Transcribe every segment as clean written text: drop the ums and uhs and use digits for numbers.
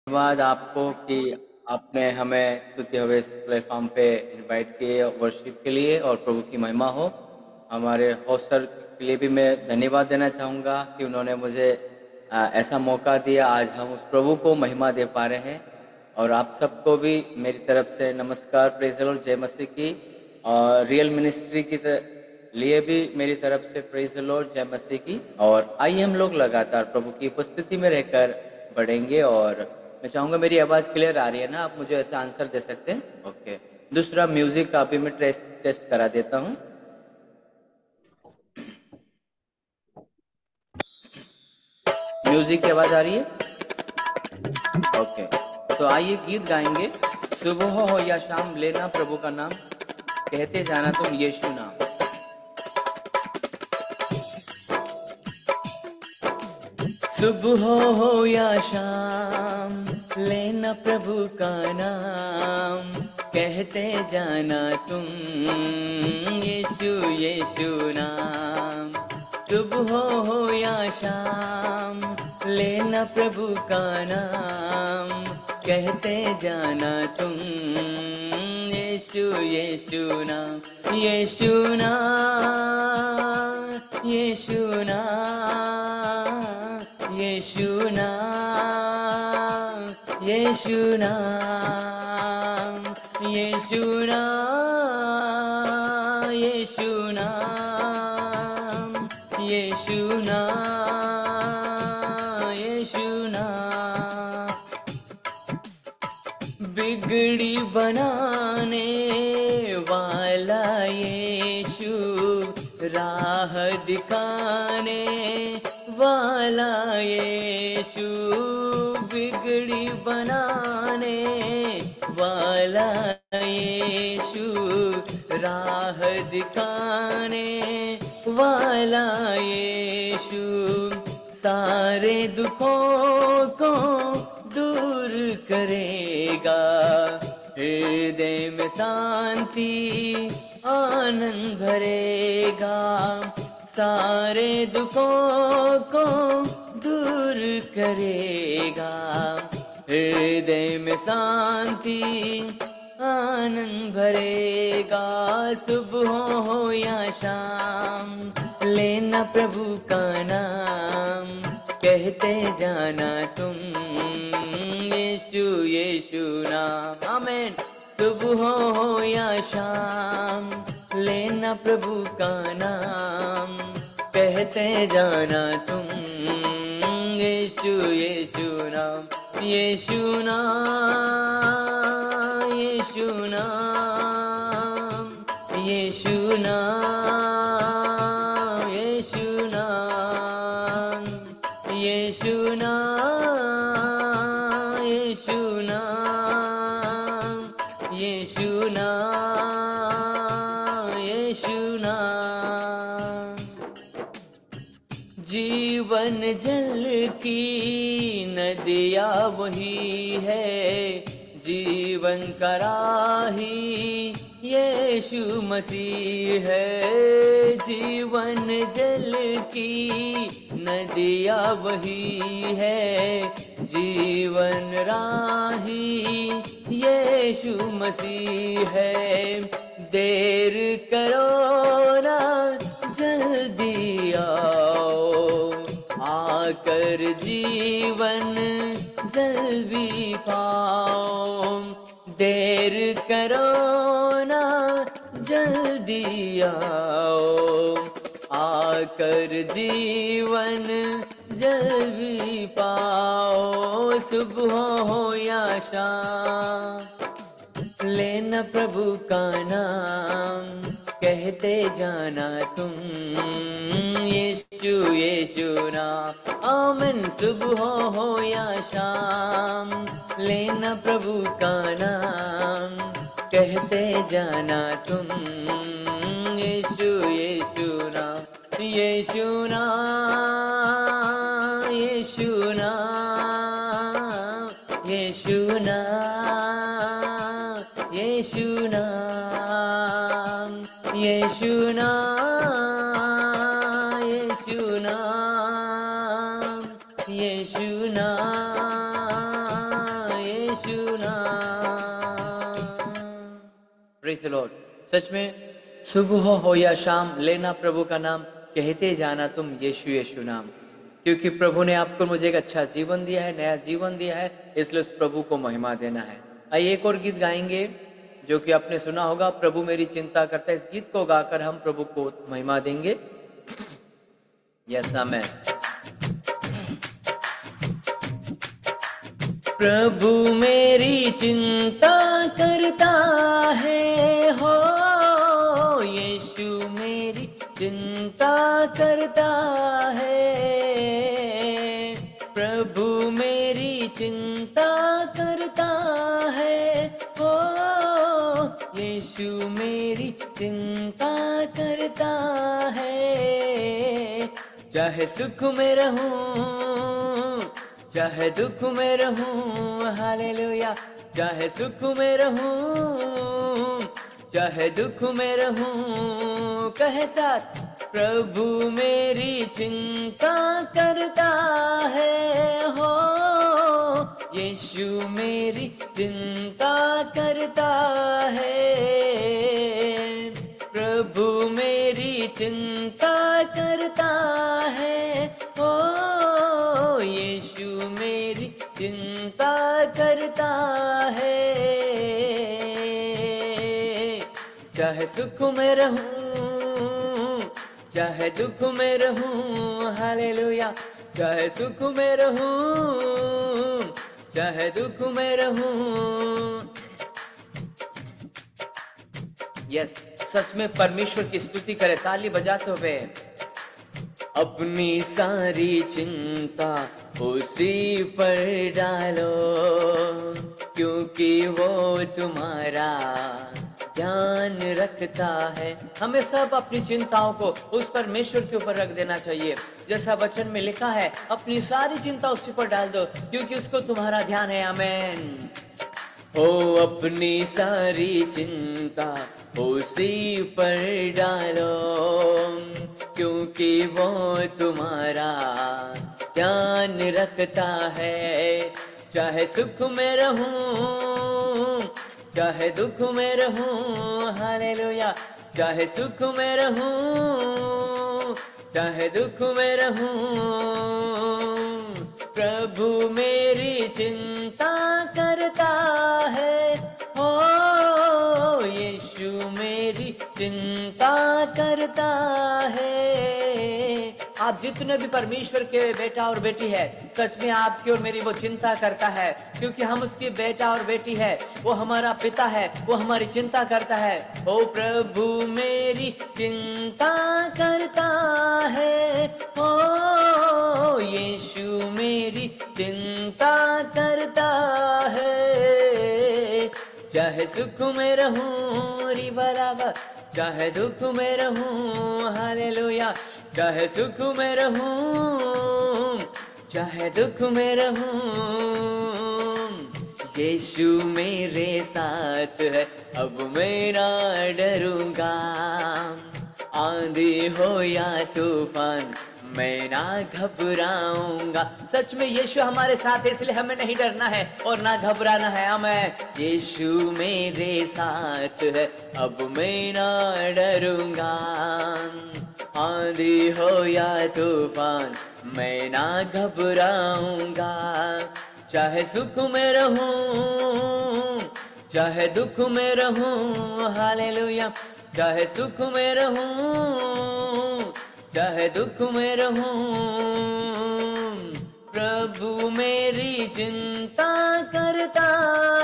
धन्यवाद आपको कि आपने हमें स्तुति हवे इस प्लेटफॉर्म पे इनवाइट किए वर्शिप के लिए और प्रभु की महिमा हो। हमारे होस्ट सर के लिए भी मैं धन्यवाद देना चाहूँगा कि उन्होंने मुझे ऐसा मौका दिया। आज हम उस प्रभु को महिमा दे पा रहे हैं। और आप सबको भी मेरी तरफ से नमस्कार, प्रेज़ द लॉर्ड, जय मसीह की। और रियल मिनिस्ट्री की लिए भी मेरी तरफ से प्रेज़ द लॉर्ड, जय मसीह की। और आइए हम लोग लगातार प्रभु की उपस्थिति में रहकर बढ़ेंगे। और मैं चाहूँगा, मेरी आवाज़ क्लियर आ रही है ना? आप मुझे ऐसा आंसर दे सकते हैं? ओके। दूसरा, म्यूज़िक का भी मैं टेस्ट करा देता हूँ। म्यूज़िक की आवाज़ आ रही है? ओके। तो आइए गीत गाएंगे। सुबह हो या शाम, लेना प्रभु का नाम, कहते जाना तुम यीशु नाम। सुबह हो या शाम, लेना प्रभु का नाम, कहते जाना तुम यीशु यीशु नाम। सुबह हो या शाम, लेना प्रभु का नाम, कहते जाना तुम यीशु यीशु नाम, यीशु नाम, यीशु नाम, यीशु नाम, यीशु नाम, यीशु नाम, यीशु नाम, यीशु नाम, यीशु नाम। बिगड़ी बनाने वाला यीशु, राह दिखाने वाला यीशु, बिगड़ी बनाने वाला यीशु, राह दिखाने वाला यीशु, सारे दुखों को दूर करेगा, हृदय में शांति आनंद भरेगा, सारे दुखों को दूर करेगा, हृदय में शांति आनंद भरेगा। सुबह हो या शाम, लेना प्रभु का नाम, कहते जाना तुम यीशु यीशु नाम। आमीन। सुबह हो या शाम, लेना प्रभु का नाम, कहते जाना तुम यीशु यीशु नाम, यीशु नाम, यीशु नाम, यीशु नाम, यीशु नाम, यीशु नाम, यीशु नाम, यीशु नाम, यीशु नाम। जीवन जल की नदियाँ वही है, जीवन का राही यीशु मसीह है। जीवन जल की नदियाँ वही है, जीवन राही यीशु मसीह है। देर करो ना, जल्दी आओ, आकर जीवन जल्दी पाओ। देर करो ना, जल्दी आओ, आकर जीवन जल्दी पाओ। सुबह हो या शाम, लेना प्रभु का नाम, कहते जाना तुम यीशु यीशु नाम। आमीन। सुबह हो या शाम, लेना प्रभु का नाम, कहते जाना तुम यीशु यीशु नाम, यीशु नाम, यीशु नाम, यीशु नाम, यीशु नाम, यीशु नाम, यीशु नाम, यीशु नाम, प्रेज द लॉर्ड। सच में सुबह हो या शाम लेना प्रभु का नाम, कहते जाना तुम यीशु यीशु नाम, क्योंकि प्रभु ने आपको मुझे एक अच्छा जीवन दिया है, नया जीवन दिया है, इसलिए उस प्रभु को महिमा देना है। आइए एक और गीत गाएंगे जो कि आपने सुना होगा, प्रभु मेरी चिंता करता है। इस गीत को गाकर हम प्रभु को महिमा देंगे। Yes amen. प्रभु मेरी चिंता करता है, हो यीशु मेरी चिंता करता है। प्रभु मेरी चिंता करता है, हो यीशु मेरी चिंता करता है। चाहे सुख में रहूं, चाहे दुख में रहूं, हालेलुया। चाहे सुख में रहूं, चाहे दुख में रहूं, कहे साथ, प्रभु मेरी चिंता करता है, हो यीशु मेरी चिंता करता है। प्रभु मेरी चिंता करता है, हो यीशु मेरी चिंता करता है। चाहे सुख में रहूं, चाहे दुख में रहूं, हालेलुया। चाहे सुख में रहूं, चाहे दुख में रहूं। यस, सच में परमेश्वर की स्तुति करे ताली बजाते हुए। अपनी सारी चिंता उसी पर डालो, क्योंकि वो तुम्हारा ध्यान रखता है। हमें सब अपनी चिंताओं को उस परमेश्वर के ऊपर रख देना चाहिए। जैसा वचन में लिखा है, अपनी सारी चिंता उसी पर डाल दो, क्योंकि उसको तुम्हारा ध्यान है। आमेन। ओ अपनी सारी चिंता उसी पर डालो, क्योंकि वो तुम्हारा ध्यान रखता है। चाहे सुख में रहूं, चाहे दुख में रहूं, हालेलुया। चाहे सुख में रहूं, चाहे दुख में रहूं, प्रभु मेरी चिंता करता है, हो यीशु मेरी चिंता करता है। आप जितने भी परमेश्वर के बेटा और बेटी है, सच में आपकी और मेरी वो चिंता करता है, क्योंकि हम उसकी बेटा और बेटी है। वो हमारा पिता है, वो हमारी चिंता करता है। ओ प्रभु मेरी चिंता करता है, ओ यीशु मेरी चिंता करता है। चाहे सुख में रहूं, री बराबर, चाहे दुख में रहूं, हालेलुया। चाहे सुख में रहूं, चाहे दुख में रहूं, यीशु मेरे साथ है, अब मैं ना डरूंगा। आंधी हो या तूफान, मैं ना घबराऊंगा। सच में यीशु हमारे साथ है, इसलिए हमें नहीं डरना है और ना घबराना है। हमें यीशु मेरे साथ है, अब मैं ना डरूंगा। आंधी हो या तूफान, मैं ना घबराऊंगा। चाहे सुख में रहूं, चाहे दुख में रहूं, हालेलुया। चाहे सुख में रहूं, चाहे दुख में रहूं, प्रभु मेरी चिंता करता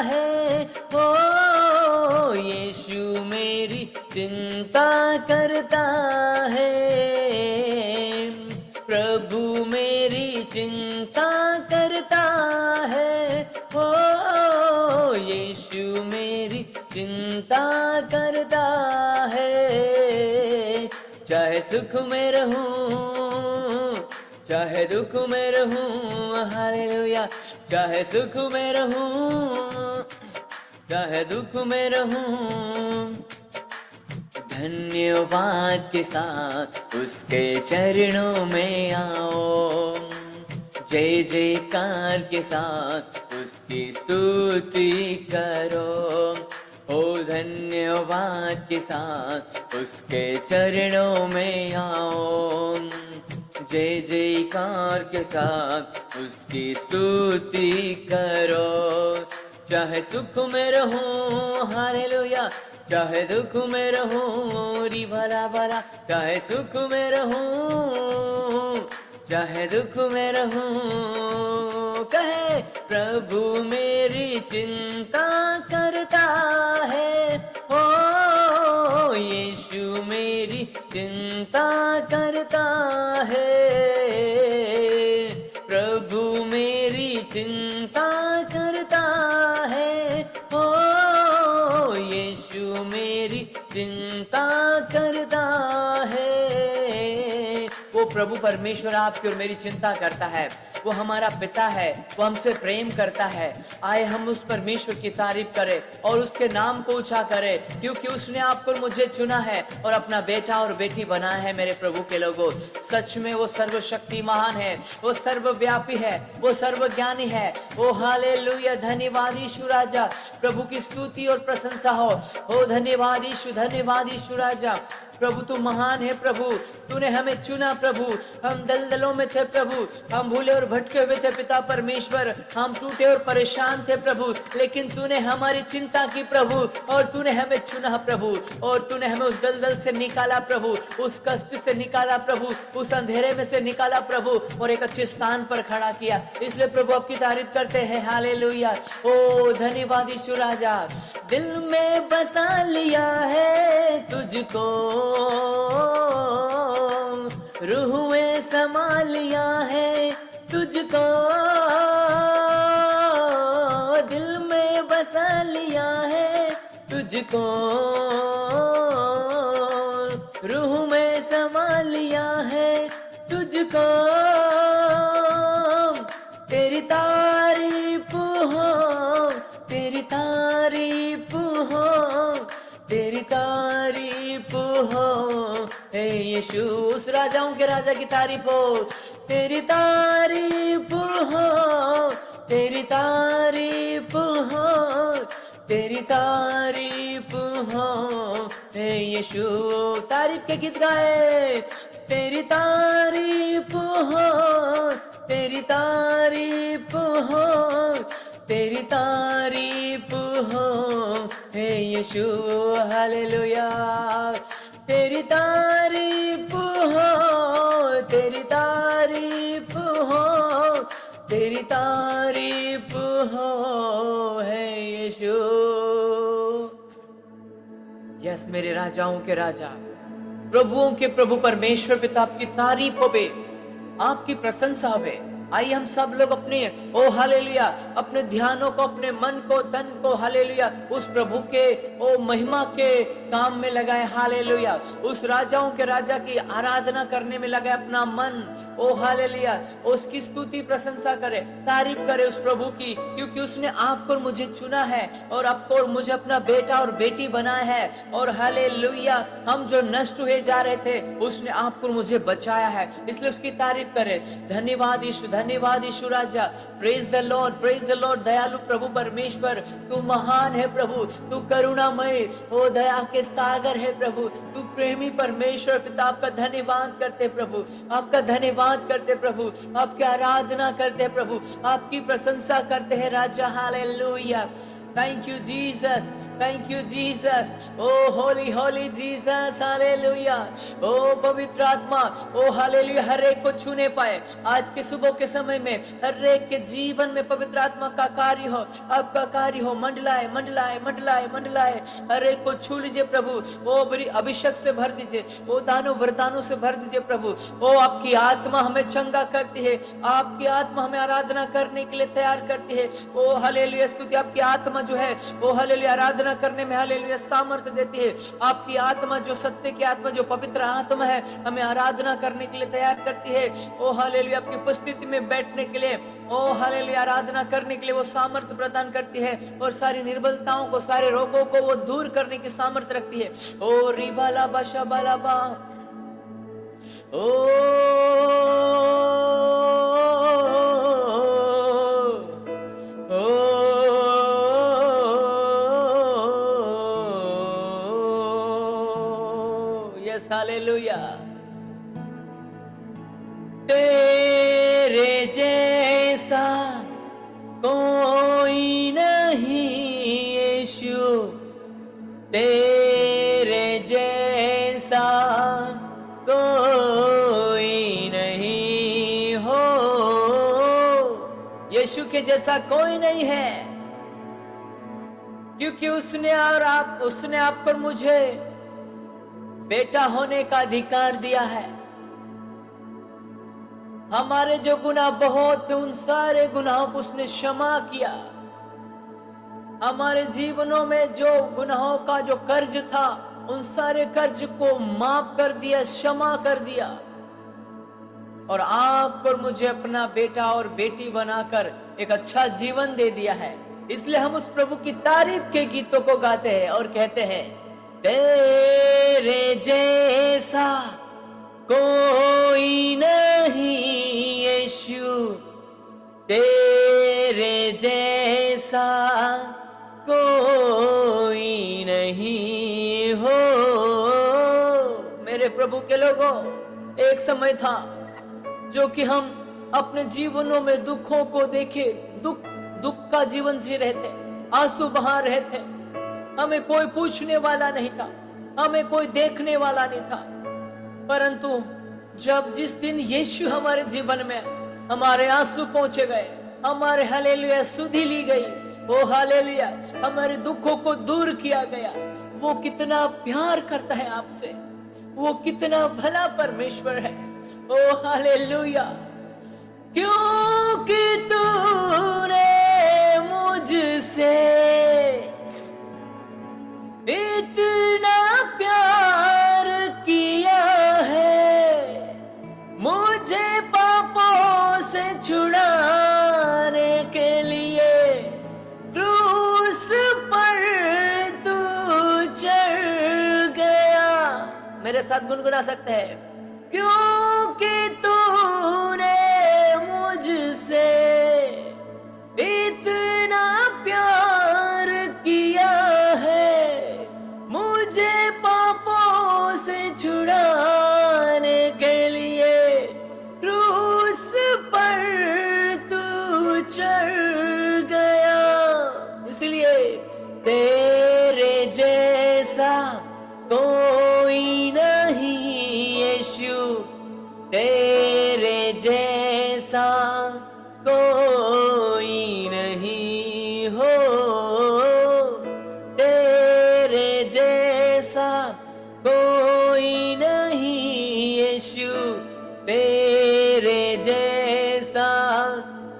है, ओ यीशु मेरी चिंता करता है। प्रभु मेरी चिंता करता है, ओ यीशु मेरी चिंता करता है। चाहे सुख में रहूं, चाहे दुख में रहूं, हालेलुया। चाहे सुख में रहूं, चाहे दुख में रहूं, धन्यवाद के साथ उसके चरणों में आओ। जय जयकार के साथ उसकी स्तुति करो। ओ धन्यवाद धन्यवाद के साथ उसके चरणों में आओ, जय जयकार के साथ उसकी स्तुति करो। चाहे सुख में रहूं, हालेलुया, चाहे दुख में रहूं, री भला भला, चाहे सुख में रहूं, चाहे दुख में रहूं, कहे प्रभु मेरी चिंता करता है, ओ यीशु मेरी चिंता करता है, प्रभु मेरी चिंता करता है, ओ यीशु मेरी चिंता करता है। वो प्रभु परमेश्वर आपकी और मेरी चिंता करता है, वो हमारा पिता है, वो हमसे प्रेम करता है। आए हम उस परमेश्वर की तारीफ करें और उसके नाम को ऊंचा करें, क्योंकि उसने आपको और मुझे चुना है और अपना बेटा और बेटी बनाया है। मेरे प्रभु के लोगों, सच में वो सर्वशक्तिमान है, वो सर्वव्यापी है, वो सर्वज्ञानी है। ओ हालेलुया, धन्यवाद यीशु राजा, प्रभु की स्तुति और प्रशंसा हो। ओ धन्यवाद यीशु, धन्यवाद यीशु राजा। प्रभु तू महान है, प्रभु तूने हमें चुना प्रभु। हम दलदलों में थे प्रभु, हम भूले और भटके हुए थे पिता परमेश्वर, हम टूटे और परेशान थे प्रभु, लेकिन तूने हमारी चिंता की प्रभु और तूने हमें चुना प्रभु, और तूने हमें उस दलदल से निकाला प्रभु, उस कष्ट से निकाला प्रभु, उस अंधेरे में से निकाला प्रभु और एक अच्छे स्थान पर खड़ा किया। इसलिए प्रभु आपकी तारीफ करते हैं। हालेलुया, ओ धन्यवाद यीशु राजा। दिल में बसा लिया है तुझको, रूह में समा लिया है तुझको, दिल में बसा लिया है तुझको, रूह में समा लिया है तुझको। तेरी तारीफ हो, तेरी तारीफ हो, तेरी तारीफ हो, हे यीशु। उस राजाओं के राजा की तारीफ हो, तेरी तारीफ हो, तेरी तारीफ हो, तेरी तारीफ हो, हे यीशु। तारीफ के गीत गाए, तेरी तारीफ हो, तेरी तारीफ हो, तेरी तारीफ हो, हे यीशु। हालेलुया, तेरी तारीफ हो, तेरी तारीफ हो, तेरी तारीफ हो, हे यीशु। यस मेरे राजाओं के राजा, प्रभुओं के प्रभु परमेश्वर पिता, आपकी तारीफ होवे, आपकी प्रशंसा होवे। आइए हम सब लोग अपने ओ हालेलुया अपने ध्यानों को, अपने मन को, तन को हालेलुया उस प्रभु के ओ महिमा के काम में लगाए। हालेलुया, उस राजाओं के राजा की आराधना करने में लगाए अपना मन। ओ हालेलुया, उसकी स्तुति प्रशंसा करे, तारीफ करे उस प्रभु की, क्योंकि उसने आपको और मुझे चुना है और आपको और मुझे अपना बेटा और बेटी बनाया है। और हालेलुया, हम जो नष्ट हुए जा रहे थे उसने आपको और मुझे बचाया है, इसलिए उसकी तारीफ करे। धन्यवाद यीशु, धन्यवाद यीशु राजा। Praise the Lord, praise the Lord. दयालु प्रभु परमेश्वर, तू महान है प्रभु, तू करुणामय, ओ दया के सागर है प्रभु, तू प्रेमी परमेश्वर पिता। आपका धन्यवाद करते प्रभु, आपका धन्यवाद करते प्रभु, आपकी आराधना करते प्रभु, आपकी प्रशंसा करते हैं राजा। Hallelujah, Thank you Jesus, thank you Jesus, oh holy holy Jesus, hallelujah, oh पवित्र आत्मा, oh hallelujah, हर एक को छूने पाए आज के सुबह के समय में, हर एक के जीवन में पवित्र आत्मा का कार्य हो, आपका कार्य हो, मंडलाए मंडलाए मंडलाए मंडलाए, हर एक को छू लीजिए प्रभु। ओ बड़ी अभिषेक से भर दीजिए, ओ दानों वरदानों से भर दीजिए प्रभु। ओ आपकी आत्मा हमें चंगा करती है, आपकी आत्मा हमें आराधना करने के लिए तैयार करती है। ओ हालेलुया, स्तुति। आपकी आत्मा जो है वो हालेलुया आराधना करने में हालेलुया सामर्थ्य देती है। आपकी आत्मा जो सत्य की आत्मा, जो पवित्र आत्मा है, हमें आराधना करने के लिए तैयार करती है। ओ हालेलुया, आपकी उपस्थिति में बैठने के लिए, ओ हालेलुया आराधना करने के लिए वो सामर्थ्य प्रदान करती है, और सारी निर्बलताओं को, सारे रोगों को वो दूर करने की सामर्थ्य रखती है। ओ रिबाला बाशा बालाबा, जीसस, हालेलुया। तेरे जैसा कोई नहीं यीशु, तेरे जैसा कोई नहीं हो। यीशु के जैसा कोई नहीं है, क्योंकि उसने आपको मुझे बेटा होने का अधिकार दिया है। हमारे जो गुनाह बहुत थे, उन सारे गुनाहों को उसने क्षमा किया। हमारे जीवनों में जो गुनाहों का जो कर्ज था, उन सारे कर्ज को माफ कर दिया, क्षमा कर दिया, और आपको मुझे अपना बेटा और बेटी बनाकर एक अच्छा जीवन दे दिया है। इसलिए हम उस प्रभु की तारीफ के गीतों को गाते हैं और कहते हैं, तेरे जैसा कोई नहीं यीशु, तेरे जैसा कोई नहीं हो। मेरे प्रभु के लोगों, एक समय था जो कि हम अपने जीवनों में दुखों को देखे, दुख का जीवन जी रहे थे, आंसू बहा रहे थे। हमें कोई पूछने वाला नहीं था, हमें कोई देखने वाला नहीं था। परंतु जिस दिन यीशु हमारे जीवन में, हमारे आंसू पहुंचे गए, हमारे हालेलुया सुधि ली गई, वो हालेलुया हमारे दुखों को दूर किया गया। वो कितना प्यार करता है आपसे, वो कितना भला परमेश्वर है। ओ हालेलुया, क्योंकि तूने मुझसे इतना प्यार किया है, मुझे पापों से छुड़ाने के लिए क्रूस पर तू चढ़ गया। मेरे साथ गुनगुना सकते हैं, क्योंकि तूने मुझसे इतना प्यार किया है, मुझे पापों से छुड़ाने के लिए क्रूस पर तू चढ़ गया। इसलिए तेरे जैसा कोई नहीं यीशु, तेरे जैसा कोई नहीं हो, तेरे जैसा कोई नहीं यीशु, तेरे जैसा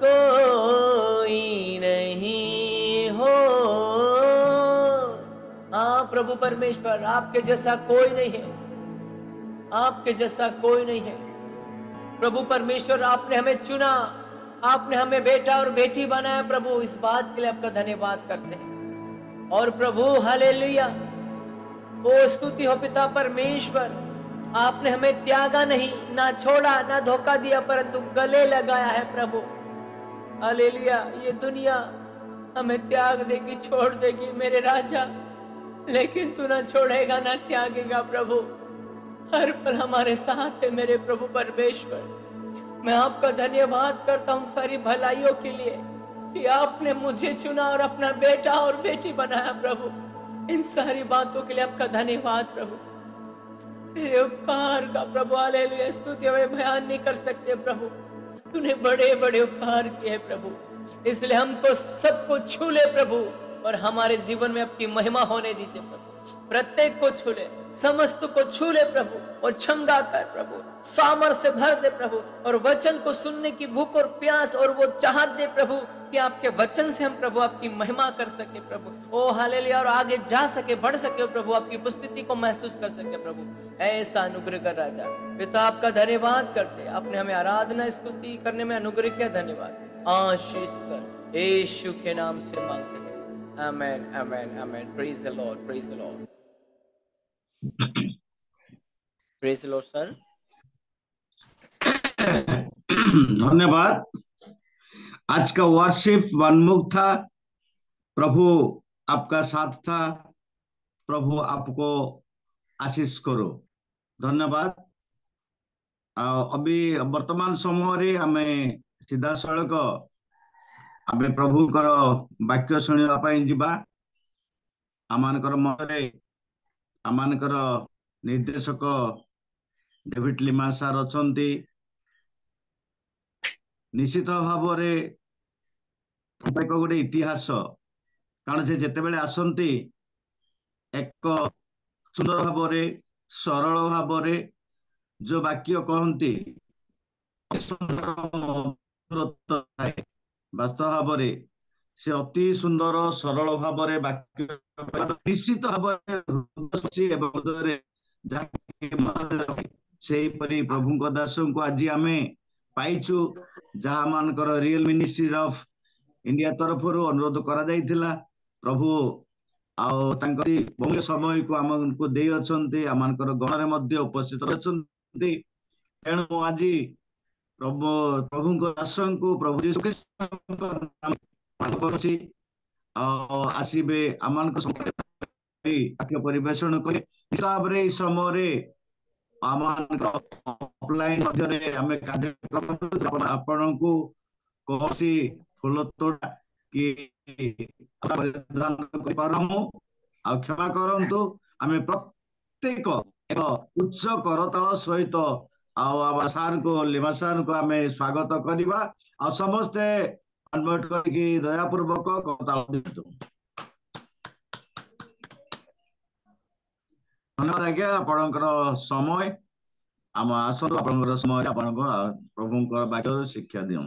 कोई नहीं हो। हाँ प्रभु परमेश्वर, आपके जैसा कोई नहीं है, आपके जैसा कोई नहीं है। प्रभु परमेश्वर, आपने हमें चुना, आपने हमें बेटा और बेटी बनाया। प्रभु, इस बात के लिए आपका धन्यवाद करते हैं। और प्रभु हालेलुया, ओ स्तुति हो पिता परमेश्वर, आपने हमें त्यागा नहीं, ना छोड़ा, ना धोखा दिया, परंतु गले लगाया है। प्रभु हालेलुया, ये दुनिया हमें त्याग देगी, छोड़ देगी मेरे राजा, लेकिन तू ना छोड़ेगा, ना त्यागेगा। प्रभु हर पल हमारे साथ है मेरे प्रभु परमेश्वर। मैं आपका धन्यवाद करता हूँ सारी भलाइयों के लिए कि आपने मुझे चुना और अपना बेटा और बेटी बनाया। प्रभु इन सारी बातों के लिए आपका धन्यवाद प्रभु, तेरे उपकार का प्रभु हालेलुया स्तुति हमें बयान नहीं कर सकते। प्रभु तूने बड़े बड़े उपकार किए प्रभु, इसलिए हमको सबको छू ले प्रभु, और हमारे जीवन में आपकी महिमा होने दीजिए प्रभु। प्रत्येक को छू ले, समस्त को छू ले प्रभु, और छंगा कर प्रभु, सामर्थ से भर दे प्रभु, और वचन को सुनने की भूख और प्यास और वो चाहत दे प्रभु कि आपके वचन से हम प्रभु आपकी महिमा कर सके प्रभु। ओ हालेलुया, और आगे जा सके, बढ़ सके प्रभु, आपकी उपस्थिति को महसूस कर सके प्रभु। ऐसा अनुग्रह कर राजा पिता, आपका धन्यवाद करते, आपने हमें आराधना स्तुति करने में अनुग्रह किया, धन्यवाद। आशीष कर यीशु के नाम से मांगते हैं, amen amen amen. Praise the Lord, praise the Lord, praise the Lord sir. धन्यवाद। आज का वर्शिप वनमुख था, प्रभु आपका साथ था, प्रभु आपको आशीष करो। धन्यवाद। अभी वर्तमान समय आमे सीधा सड़क आमे प्रभुकर वाक्य शुणा जीवा। आमानकर मरे आमानकर निर्देशक डेविड लिमा सार अछंती। निश्चित भाव गोटे इतिहास, कारण से जेते बेले आसंती एक सुंदर भाव सरल भाव जो वाक्य कहती वास्तव भाव से अति सुंदर सरल भाव वाक्य निश्चित भाव सेपरी प्रभु दास को आज आम पाइचु, जहाँ मानकर रियल मिनिस्ट्री ऑफ इंडिया तरफ अनुरोध करा जाइथिला। प्रभु बहु समय को आमको दे अछंती, आमनकर गणरे मध्य उपस्थित अछंती। तेणु आज प्रभु दास को प्रभु यीशु आसबे आम परिवेशन करे हिसाब से समय आम ऑफलाइन आम कार्यक्रम आपण को कौन सी फूल तोड़ा कि क्षमा करंतु। आम प्रत्येक एक उच्च करताल सहित सार को लिमा सार को आम स्वागत करवा आ समस्ते अनम्यूट करके दयापूर्वक करताल दिंतु। धन्यवाद आज्ञा आपणकर समय आम आसतु आपणकर समय आपण प्रभु वाक्य शिक्षा दियो।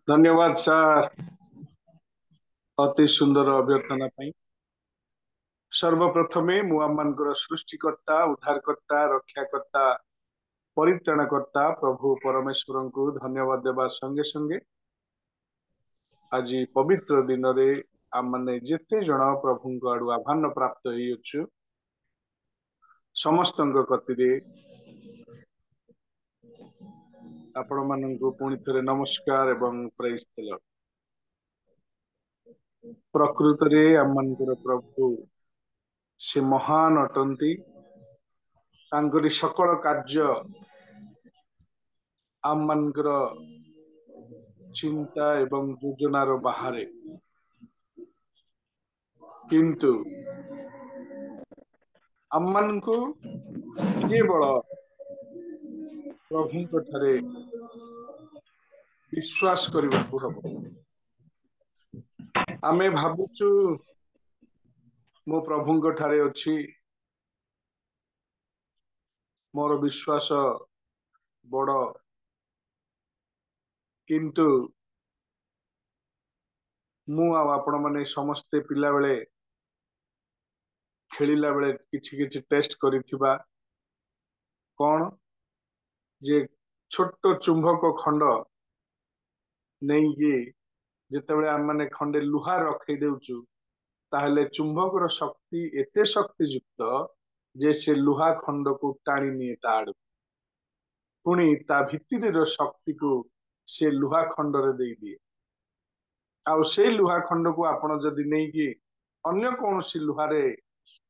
धन्यवाद सर अति सुंदर अभ्यर्थना पाई। सर्वप्रथमे मु आमनकर सृष्टिकर्ता उद्धारकर्ता रक्षाकर्ता परित्राणकर्ता प्रभु परमेश्वर को धन्यवाद देवा संगे संगे आज पवित्र दिन रे आम माने जेते जन प्रभु आड़ू आह्वान प्राप्त होइछु समस्त कतिरे आपण माननकु पुणी थे नमस्कार एवं प्रेज द लॉर्ड। प्रकृत रे आम मानकर प्रभु से महान अटंती, तांकरी सकल कार्य आम मानकर चिंता एवं योजनार बाहरे, किंतु आम मानकु केवल प्रभु ठारे विश्वास करने को हम आमे भावुचु मो प्रभु ठारे अच्छी मोर विश्वास बड़, किंतु मु आपण माने समस्ते पिला बेले खेलिला बेले किछि किछि टेस्ट करिथिबा कौन जे छोट चुंबक खंड नहीं कि जिते आम मैंने खंडे लुहा रखी देउचु ताहले चुंबकर शक्ति एते शक्तियुक्त जे से लुहा खंड को टाणी निए ता आड़ पुणी ता भित्तिर शक्ति को से लुहा खंड रे दे दिए। आउ से लुहा खंड को आपण जदि नहीं कि अन्य कौन सी लुहारे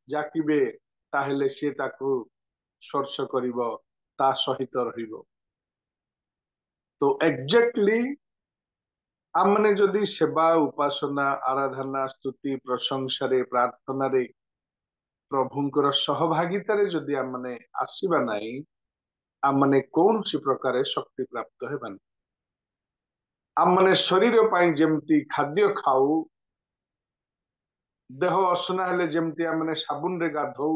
जाकिबे ताहले से ताको स्पर्श करिवो ता सहित रहिबो। तो एग्जैक्टली आमने जदि सेवा उपासना आराधना स्तुति प्रशंसा रे प्रार्थना रे प्रभुंकर सहभागिता रे जदि आमने आसीबा नाही आमने कौन सी प्रकार शक्ति प्राप्त हेबानी। आमने शरीर पाई जेमती खाद्य खाऊ, देह असना हेले जेमती आमने साबुन रे गाधौ,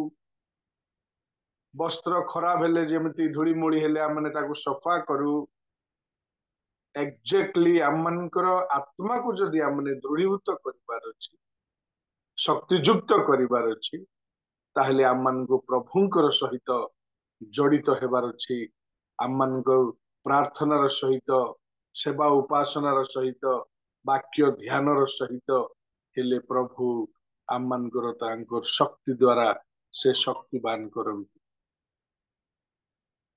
वस्त्र खराब हेले जेमती धूली मोड़ी हेले आमने ताकू सफा करू, एक्जेक्टली आमनकर आत्मा को जदि आमने दृढ़ीभूत करिबार अछि शक्तियुक्त करिबार अछि ताहले आमनको प्रभुंकर सहित जड़ित हेबार अछि। आमनको प्रार्थनार सहित सेवा उपासनार सहित वाक्य ध्यानर सहित हेले प्रभु आमनकर तांकर शक्ति द्वारा से शक्तिवान करंती।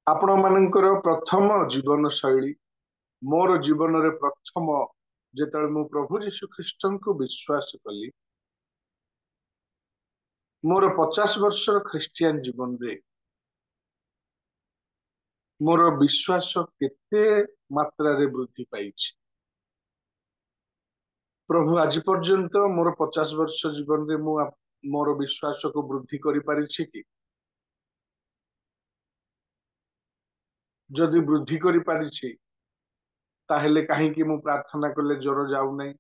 आपण मानकर प्रथम जीवन शैली मोर जीवन रे प्रथम जेतले मु प्रभु यीशु ख्रीष्ट को विश्वास कली मोर 50 वर्षर ख्रिस्टियन जीवन रे मोर विश्वास केते मात्रा रे वृद्धि पाइछि। प्रभु आज पर्यंत मोर 50 वर्ष जीवन रे मु मोर विश्वास को वृद्धि करि पारिछि कि? जदि वृद्धि करि पारिछि ताहेले काहेकि मु प्रार्थना कले ज्वर जाउ नै,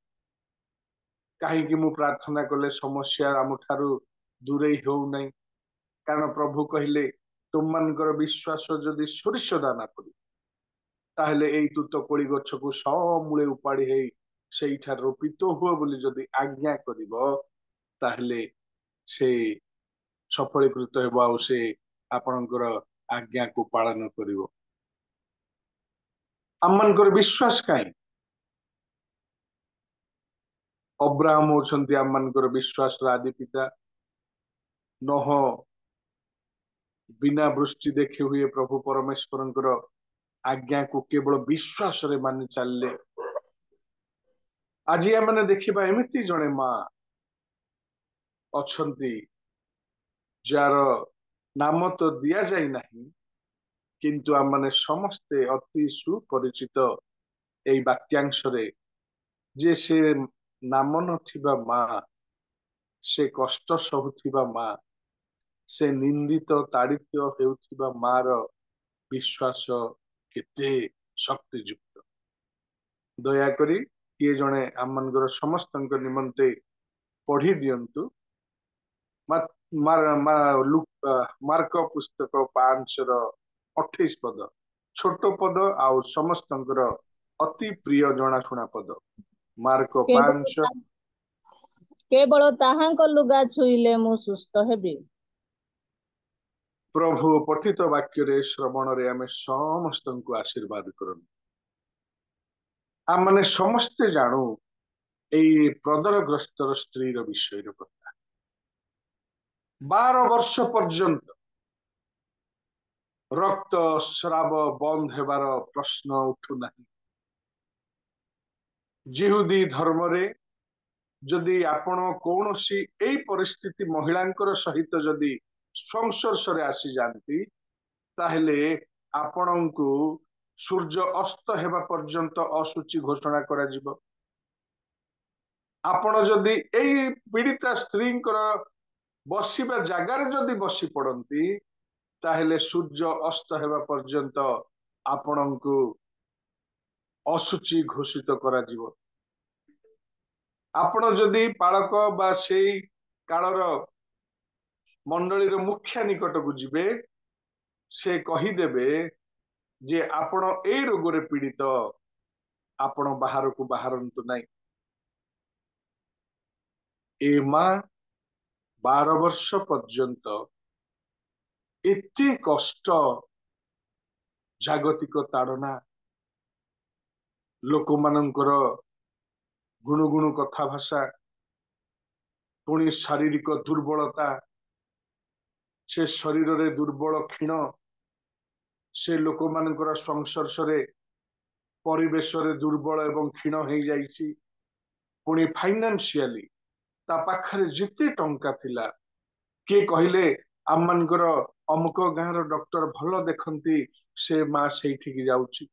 काहेकि मु प्रार्थना कले समस्या आमठारु दूरेई हेउ नै। कारण प्रभु कहिले तुम मानकर विश्वास जदि सोरिष दाना करी ताहेले एई तुत कोड़ी गछ को समूले उपाड़ी हेई सेइठा रोपित हुए बोली जदि आज्ञा करिवो ताहेले से सफलीकृत हेबो आ से आपणकर आज्ञा को पालन करिवो। आमनकर विश्वास काई अब्राहम होचंती आमनकर विश्वास आदि पिता। नोह बिना वृष्टि देखि हुए प्रभु परमेश्वरंकर आज्ञा को केवल विश्वास रे मानि चलले। आज आमने देखिबा एमिति जणे मां अछंती जार नाम तो दिया जाय नाही, किंतु आमने समस्ते अति सुपरिचित एई वाक्यांश रे जे से नाम नथिबा मां, से कष्ट सहुथिबा मां, से निंदित ताड़ित हेउथिबा मार विश्वास केते शक्तियुक्त। दया करी किए जणे आमनगर समस्तଙ୍କ निमंते पढ़ी दियंतु मार्क पुस्तक 5:28 पद, छोट पद आउ समस्तଙ୍କର अति प्रिय जनाशुना पद। मार्क 5 केवल ताहांक लुगा छुईले मु सुस्थ हेबी। प्रभु पठित वाक्य रे श्रवण रे आमे समस्तଙ୍କୁ आशीर्वाद करन। आमने समस्ते जानू एई प्रदरग्रस्तर स्त्री रो विषय रो कथा। 12 वर्ष पर्यंत रक्त श्राव बंद हेबार प्रश्न उठु नाही। जिहुदी धर्म रे जदि आपण कौनसी एई परिस्थिति महिलांकर सहित जदि संसर्श रे आसी जानती ताहेले आपणଙ୍କୁ सूर्य अस्त हेबा पर्यंत असुचि घोषणा करा जिवो। आपण जदि एई पीड़िता स्त्रींकर बसिबा जगार जदि बसी पड़ती ताहेले सूर्य अस्त हेबा पर्यंत आपणଙ୍କୁ असुचि घोषित करा जिवो। आपण जदि पालक बा सेई कालर मंडली मुखिया निकट को जिबे से कहीदेबे जे आपण ए रोग रे पीड़ित, आपण बाहर को बाहरंतु नहीं। ए मां 12 वर्ष पर्यंत एते कष्ट, जागतिक ताड़ना, लोक मानकर गुणुगुणु कथा भाषा, पुणी शारीरिक दुर्बलता, से शरीर रे दुर्बल क्षीण, से लोक मानकर संसर्श रे परिवेश रे दुर्बल एवं क्षीण हो जाइछि। पुणी फाइनेंशियली ता पाखरे जिते टंका थिला, के कहले आम मानकर अमुक गाँव रो डॉक्टर भल देखंती, से मां सेठी की जाउछि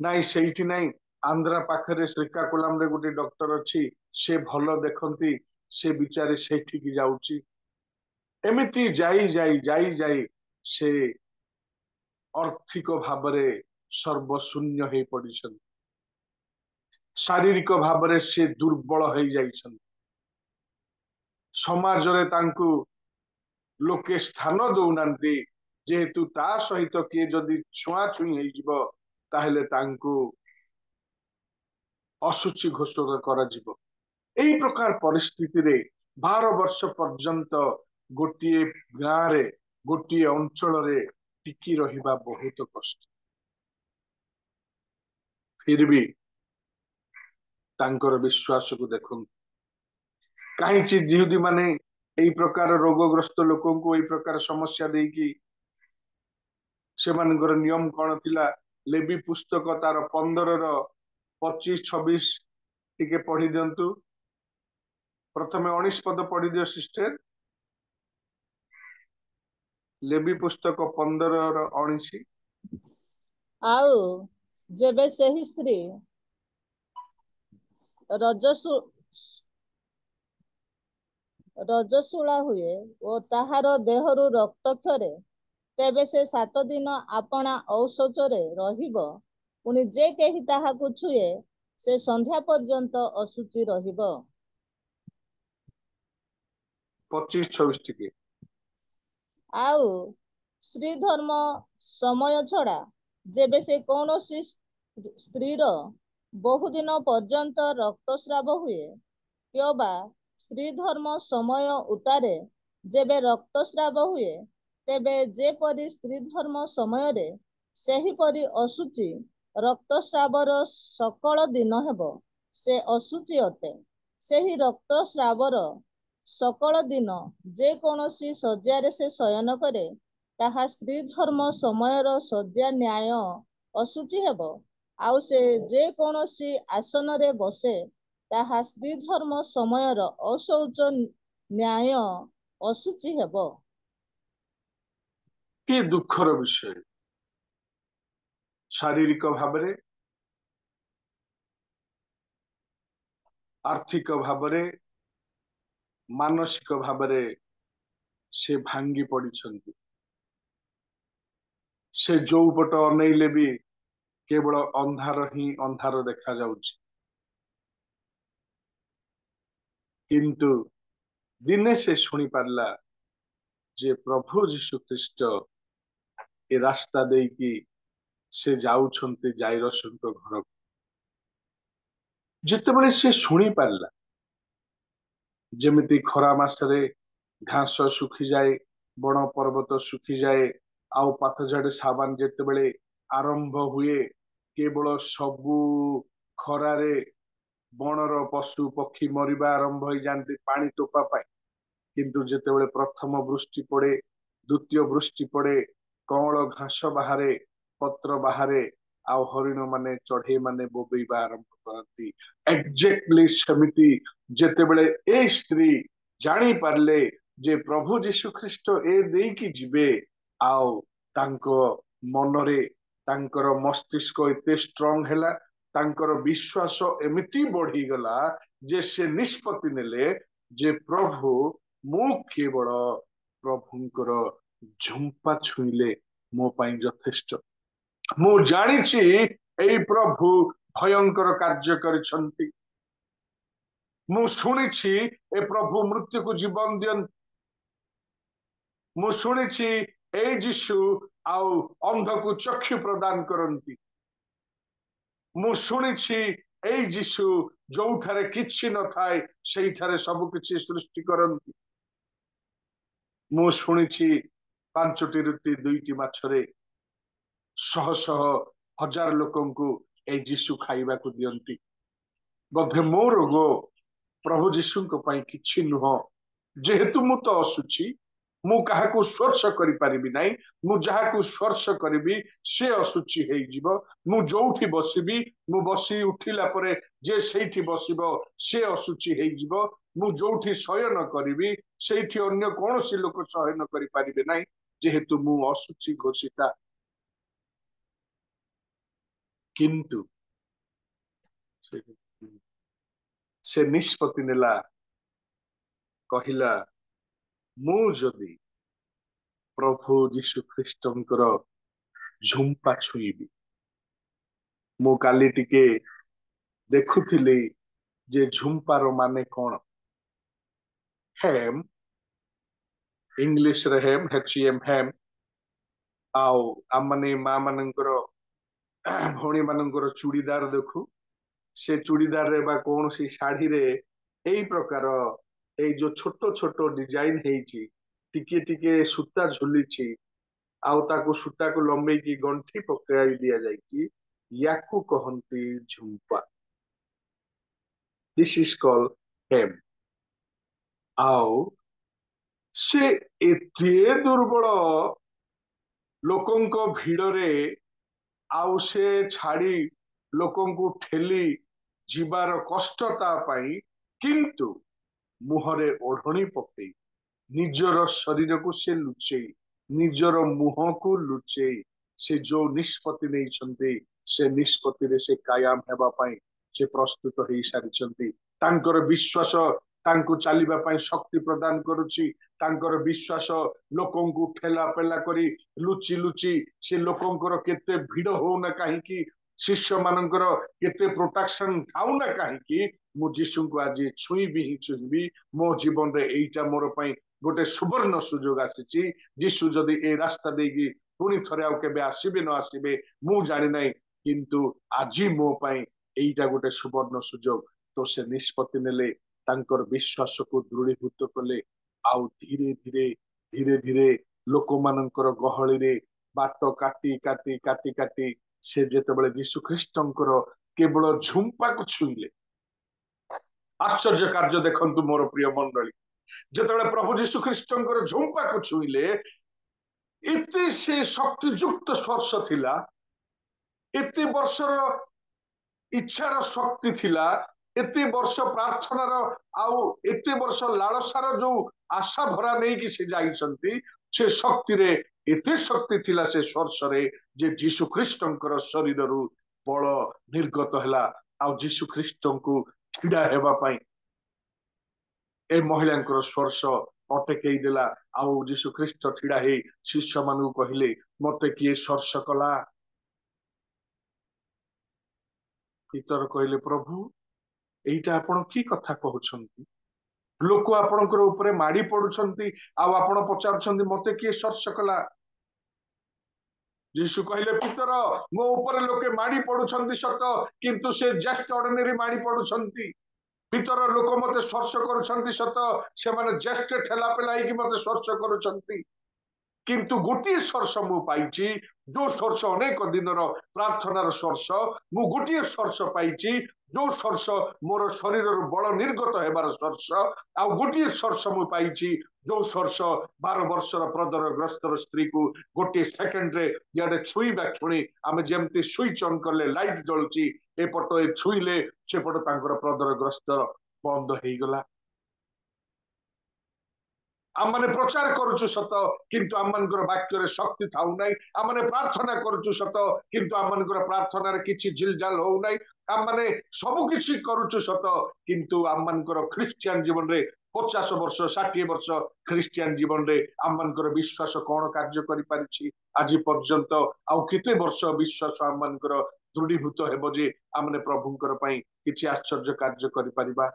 नाई, सेठी नाई आंध्रा पाखरे श्रीकाकुलम रे गोटे डॉक्टर अच्छी, से भल देखंती, से बिचारे सेठी की जाउछि। एमिति जाई जाई जाई जाई से आर्थिक भावरे सर्वशून्य हो पड़िछन, शारीरिक भावरे से दुर्बल हो जाइछन। समाज रे तांकु लोके स्थान दौनांती, जेहेतु ता सहित किए जदि छुआ छुई हो ताहेले तांकु असुचि घोषणा करा जिवो। एई प्रकार परिस्थिति रे 12 वर्ष पर्यंत गोटिए गाँ रे गोटिए अंचल रे टिकी रहिबा बहुत कष्ट। फिर भी तांकर विश्वास को देखुन, कहीं जिहुदी माने एई प्रकार रोगग्रस्त लोकों को एई प्रकार समस्या देकी से मानकर नियम कौन थिला? लेवी पुस्तक तार 15 रो 25-26 टिके पढ़ी दियंतु। प्रथमे 19 पद पढ़ी दियो सिस्टर। लेवी पुस्तक 15:19। ଆଉ ଯେବେ ସେହି ସ୍ତ୍ରୀ ରଜସ୍ୱଳା ହୁଏ ଓ ତାହାର ଦେହରୁ ରକ୍ତ କ୍ଷରେ, ତେବେ ସେ 7 ଦିନ ଆପଣା ଔଶୌଚରେ ରହିବ। ପୁଣି ଯେ କେହି ତାହାକୁ ଛୁଏ ସେ ସନ୍ଧ୍ୟା ପର୍ଯ୍ୟନ୍ତ ଅଶୁଚି ରହିବ। 25-26 टिके। ଆଉ ସ୍ତ୍ରୀ ଧର୍ମ ସମୟ ଛଡ଼ା ଯେବେ ସେ କୌଣସି ସ୍ତ୍ରୀର ବହୁଦିନ ପର୍ଯ୍ୟନ୍ତ ରକ୍ତସ୍ରାବ ହୁଏ, କିମ୍ବା ସ୍ତ୍ରୀ ଧର୍ମ ସମୟ ଉତ୍ତାରେ ଯେବେ ରକ୍ତସ୍ରାବ ହୁଏ, ତେବେ ଯେପରି ସ୍ତ୍ରୀ ଧର୍ମ ସମୟରେ ସେହିପରି ଅଶୁଚି ରକ୍ତସ୍ରାବର ସକଳ ଦିନ ହେବ, ସେ ଅଶୁଚି ଅଟେ। ସେହି ରକ୍ତସ୍ରାବର ସକଳ ଦିନ ଯେ କୌଣସି ଶଯ୍ୟାରେ ସେ ଶୟନ କରେ, ତାହା ସ୍ତ୍ରୀ ଧର୍ମ ସମୟର ଶଯ୍ୟା ନ୍ୟାୟ ଅଶୁଚି ହେବ। ଆଉ ସେ ଯେ କୌଣସି ଆସନରେ ବସେ, ତାହା ସ୍ତ୍ରୀ ଧର୍ମ ସମୟର ଅଶୌଚ ନ୍ୟାୟ ଅଶୁଚି ହେବ। कि दुखर विषय। शारीरिक भावरे, आर्थिक भावरे, मानसिक भावरे से भांगी पड़िछंती। से जो पट अनैले भी केवल अंधार ही अंधार देखा जाउछि। किंतु दिने से शुणी पारला जे प्रभु जीशु ख्रीस्ट ए रास्ता देकी से जाउछंती जाइरसଙ୍କ घर। जेतेबेले से शुणी पारला, जेमिति खरा मासरे घास सुखी जाए, बण पर्वत सुखी जाए, आउ पाथझाड़ साबान जेतेबेले आरंभ हुए, केवल सबु खरारे बणर पशु पक्षी मरिबा आरंभ हो जाती पानी टोपा पाए। किंतु जेतेबेले प्रथम वृष्टि पड़े, द्वितीय वृष्टि पड़े, कौल घास बाहरे, पत्र बाहरे, आउ हरिण माने चढ़ई माने बोबेबा आरंभ करती। एक्जेक्टली सेमिति जेतेबेले ए स्त्री जानी पारले जे प्रभु जीशु ख्रीस्ट ए देकी जिबे, आउ तांको मनरे तांकर मस्तिष्क एते स्ट्रांग हैला, तांकर विश्वास एमिति बढ़ी गला जे से निष्पत्ति नेले जे प्रभु मु केवल प्रभुंकर झुंपा छुईले मो पाई यथेष्ट। मु जानिछि एई प्रभु भयंकर कार्य करिसंती। मु शुणिछि ए प्रभु मृत्यु को जीवन दियंती। मु शुणिछि ए जीशु आउ अंध को चक्षु प्रदान करंती। मु शुणिछि ए जीशु जोठारे किछि न थाए सेठारे सब किछि सृष्टि करंती। मु शुणिछि 5टी रुटी 2टी माछरे शह शह हजार लोकंकु ए जीशु खाइबा को दियंती। बोधे मो रोग प्रभु जीशु को पाई किछि नुह, जेहेतु मु तो असुछि, मु काहाकू स्पर्श करि परिबि नाही। मु जाहाकू स्पर्श करिबि से असुचि हेइ जिवो। मु जोठी बसिबि, मु बसी उठिला परे जे सेठी बसिबो से असुचि हेइ जिवो। मु जोठी शयन करिबि सेठी अन्य कोनोसी लोक शयन करि परिबे नाही, जेहेतु मु असुचि घोषिता। किंतु से निष्पत्ति नेला, कहिला मु जदि प्रभु जीशु ख्रीष्टंकर झुंपा छुईबी। मु काली टिके देखुथिली जे झुंपार माने कौन। हेम इंग्लिश रे हेम HEM हेम, आउ आमने मां मानकर भौणी मानकर चूड़ीदार देखु, से चूड़ीदार रे बा कौन सी साड़ी रे एई प्रकार एई जो छोटो छोटो डिजाइन हेइची, टिके टिके सूता झुलीची, आउ ताको सूता को लंबे की गंठी पकाई दिया जाइकी, याकू कहंती झुंपा। दिस इज कॉल्ड हेम। आउ से एते दुर्बल लोकंको भिड़रे आउ से छाड़ी लोकंको ठेली जीवार कष्टता पाई, किंतु ମୁହଁରେ ଓଢଣୀ ପକେଇ ନିଜର ଶରୀରକୁ ସେ ଲୁଚେଇ ନିଜର ମୁହଁକୁ ଲୁଚେଇ ସେ ଯୋଉ ନିଷ୍ପତ୍ତି ନେଇଛନ୍ତି ସେ ନିଷ୍ପତ୍ତିରେ ସେ କାୟାମ ହେବା ପାଇଁ ସେ ପ୍ରସ୍ତୁତ ହେଇ ସାରିଛନ୍ତି। ତାଙ୍କର ବିଶ୍ୱାସ ତାଙ୍କୁ ଚାଲିବା ପାଇଁ ଶକ୍ତି ପ୍ରଦାନ କରୁଛି। ତାଙ୍କର ବିଶ୍ୱାସ ଲୋକଙ୍କୁ ଠେଲା ପେଲା କରି ଲୁଚି ଲୁଚି ସେ ଲୋକଙ୍କର କେତେ ଭିଡ ହଉନା କାହିଁକି, ଶିଷ୍ୟ ମାନଙ୍କର କେତେ ପ୍ରୋଟେକ୍ସନ ଥାଉନା କାହିଁକି, ମୁଁ ଯୀଶୁଙ୍କୁ ଆଜି ଛୁଇଁବି ହିଁ ଛୁଇଁବି। ମୋ ଜୀବନରେ ଏଇଟା ମୋର ପାଇଁ ଗୋଟେ ସୁବର୍ଣ୍ଣ ସୁଯୋଗ ଆସିଛି। ଯୀଶୁ ଯଦି ଏ ରାସ୍ତା ଦେଇକି ପୁଣି ଥରେ ଆଉ କେବେ ଆସିବେ ନ ଆସିବେ ମୁଁ ଜାଣିନାହିଁ, କିନ୍ତୁ ଆଜି ମୋ ପାଇଁ ଏଇଟା ଗୋଟେ ସୁବର୍ଣ୍ଣ ସୁଯୋଗ। ତ ସେ ନିଷ୍ପତ୍ତି ନେଲେ, ତାଙ୍କର ବିଶ୍ୱାସକୁ ଦୃଢୀଭୂତ କଲେ। ଆଉ ଧୀରେ ଧୀରେ ଧୀରେ ଧୀରେ ଲୋକମାନଙ୍କର ଗହଳିରେ ବାଟ କାଟି କାଟି କାଟି କାଟି ସେ ଯେତେବେଳେ ଯୀଶୁ ଖ୍ରୀଷ୍ଟଙ୍କର କେବଳ ଝୁମ୍ପାକୁ ଛୁଇଁଲେ, ଆଶ୍ଚର୍ଯ୍ୟ କାର୍ଯ୍ୟ ଦେଖନ୍ତୁ ମୋର ପ୍ରିୟ ମଣ୍ଡଳୀ, ଯେତେବେଳେ ପ୍ରଭୁ ଯୀଶୁ ଖ୍ରୀଷ୍ଟଙ୍କର ଝୁମ୍ପାକୁ ଛୁଇଁଲେ ଏତେ ସେ ଶକ୍ତିଯୁକ୍ତ ସ୍ପର୍ଶ ଥିଲା, ଏତେ ବର୍ଷର ଇଚ୍ଛାର ଶକ୍ତି ଥିଲା, ଏତେ ବର୍ଷ ପ୍ରାର୍ଥନାର ଆଉ ଏତେ ବର୍ଷ ଲାଳସାର ଯୋଉ ଆଶା ଭରା ନେଇକି ସେ ଯାଇଛନ୍ତି, ସେ ଶକ୍ତିରେ ଏତେ ଶକ୍ତି ଥିଲା ସେ ସ୍ପର୍ଶରେ ଯେ ଯୀଶୁ ଖ୍ରୀଷ୍ଟଙ୍କର ଶରୀରରୁ ବଳ ନିର୍ଗତ ହେଲା। ଆଉ ଯୀଶୁ ଖ୍ରୀଷ୍ଟଙ୍କୁ ଛିଡା ହେବା ପାଇଁ ଏ ମହିଳାଙ୍କର ସ୍ପର୍ଶ ଅଟକେଇ ଦେଲା। ଆଉ ଯୀଶୁ ଖ୍ରୀଷ୍ଟ ଛିଡା ହେଇ ଶିଷ୍ୟ ମାନଙ୍କୁ କହିଲେ, ମତେ କିଏ ସ୍ପର୍ଶ କଲା? ପିତର କହିଲେ, ପ୍ରଭୁ ଏଇଟା ଆପଣ କି କଥା କହୁଛନ୍ତି? ଲୋକ ଆପଣଙ୍କର ଉପରେ ମାଡି ପଡୁଛନ୍ତି ଆଉ ଆପଣ ପଚାରୁଛନ୍ତି ମତେ କିଏ ସ୍ପର୍ଶ କଲା? ଯୀଶୁ କହିଲେ, ପିତର ମୋ ଉପରେ ଲୋକେ ମାଡି ପଡୁଛନ୍ତି ସତ, କିନ୍ତୁ ସେ ଜଷ୍ଟ ଅର୍ଡିନାରୀ ମାଡି ପଡୁଛନ୍ତି। ଭିତର ଲୋକ ମତେ ସ୍ପର୍ଶ କରୁଛନ୍ତି ସତ, ସେମାନେ ଜଷ୍ଟ ଠେଲା ପେଲା ହେଇକି ମତେ ସ୍ପର୍ଶ କରୁଛନ୍ତି, କିନ୍ତୁ ଗୋଟିଏ ସ୍ପର୍ଶ ମୁଁ ପାଇଛି, ଯୋଉ ସ୍ପର୍ଶ ଅନେକ ଦିନର ପ୍ରାର୍ଥନାର ସ୍ପର୍ଶ, ମୁଁ ଗୋଟିଏ ସ୍ପର୍ଶ ପାଇଛି, ଯୋଉ ସ୍ପର୍ଶ ମୋର ଶରୀରରୁ ବଳ ନିର୍ଗତ ହେବାର ସ୍ପର୍ଶ। ଆଉ ଗୋଟିଏ ସ୍ପର୍ଶ ମୁଁ ପାଇଛି, ଯୋଉ ସ୍ପର୍ଶ 12 ବର୍ଷର ପ୍ରଦରଗ୍ରସ୍ତର ସ୍ତ୍ରୀକୁ ଗୋଟିଏ ସେକେଣ୍ଡରେ ଇଆଡେ ଛୁଇଁବା କ୍ଷଣି ଆମେ ଯେମିତି ସୁଇଚ ଅନ୍ କଲେ ଲାଇଟ ଜଳୁଛି, ଏପଟ ଏ ଛୁଇଁଲେ ସେପଟ ତାଙ୍କର ପ୍ରଦରଗ୍ରସ୍ତ ବନ୍ଦ ହେଇଗଲା। ଆମମାନେ ପ୍ରଚାର କରୁଛୁ ସତ, କିନ୍ତୁ ଆମମାନଙ୍କର ବାକ୍ୟରେ ଶକ୍ତି ଥାଉ ନାହିଁ। ଆମମାନେ ପ୍ରାର୍ଥନା କରୁଛୁ ସତ, କିନ୍ତୁ ଆମମାନଙ୍କର ପ୍ରାର୍ଥନାରେ କିଛି ଝିଲଝାଲ ହଉନାହିଁ। ଆମମାନେ ସବୁ କିଛି କରୁଛୁ ସତ, କିନ୍ତୁ ଆମମାନଙ୍କର ଖ୍ରୀଷ୍ଟିଆନ ଜୀବନରେ 50 ବର୍ଷ 60 ବର୍ଷ ଖ୍ରୀଷ୍ଟିଆନ ଜୀବନରେ ଆମମାନଙ୍କର ବିଶ୍ୱାସ କଣ କାର୍ଯ୍ୟ କରିପାରିଛି ଆଜି ପର୍ଯ୍ୟନ୍ତ? ଆଉ କେତେ ବର୍ଷ ବିଶ୍ୱାସ ଆମମାନଙ୍କର ଦୃଢୀଭୂତ ହେବ ଯେ ଆମେ ପ୍ରଭୁଙ୍କର ପାଇଁ କିଛି ଆଶ୍ଚର୍ଯ୍ୟ କାର୍ଯ୍ୟ କରିପାରିବା?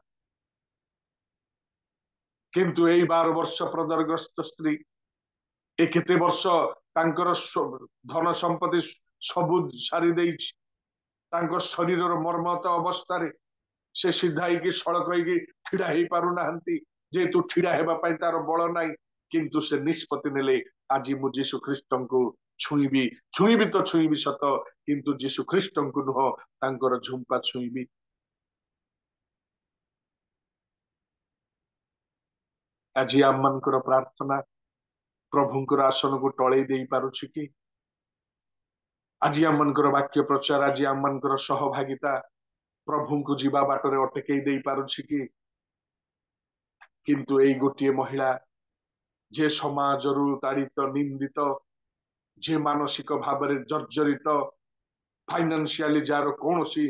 କିନ୍ତୁ ଏଇ 12 ବର୍ଷ ପ୍ରଦରଗ୍ରସ୍ତ ସ୍ତ୍ରୀ ଏ କେତେ ବର୍ଷ ତାଙ୍କର ଧନ ସମ୍ପତ୍ତି ସବୁ ସାରି ଦେଇଛି, ତାଙ୍କ ଶରୀରର ମର୍ମତ ଅବସ୍ଥାରେ ସେ ସିଧା ହେଇକି ସଳକ ହେଇକି ଛିଡା ହେଇ ପାରୁନାହାନ୍ତି, ଯେହେତୁ ଛିଡା ହେବା ପାଇଁ ତାର ବଳ ନାହିଁ। କିନ୍ତୁ ସେ ନିଷ୍ପତ୍ତି ନେଲେ, ଆଜି ମୁଁ ଯୀଶୁ ଖ୍ରୀଷ୍ଟଙ୍କୁ ଛୁଇଁବି, ଛୁଇଁବି ତ ଛୁଇଁବି ସତ, କିନ୍ତୁ ଯୀଶୁ ଖ୍ରୀଷ୍ଟଙ୍କୁ ନୁହଁ ତାଙ୍କର ଝୁମ୍ପା ଛୁଇଁବି। ଆଜି ଆମମାନଙ୍କର ପ୍ରାର୍ଥନା ପ୍ରଭୁଙ୍କର ଆସନକୁ ଟଳେଇ ଦେଇ ପାରୁଛି କି? ଆଜି ଆମମାନଙ୍କର ବାକ୍ୟ ପ୍ରଚାର, ଆଜି ଆମମାନଙ୍କର ସହଭାଗିତା ପ୍ରଭୁଙ୍କୁ ଯିବା ବାଟରେ ଅଟକେଇ ଦେଇ ପାରୁଛି କି? କିନ୍ତୁ ଏଇ ଗୋଟିଏ ମହିଳା, ଯେ ସମାଜରୁ ତାଡ଼ିତ ନିନ୍ଦିତ, ଯେ ମାନସିକ ଭାବରେ ଜର୍ଜରିତ, ଫାଇନାନ୍ସିଆଲି ଯାହାର କୌଣସି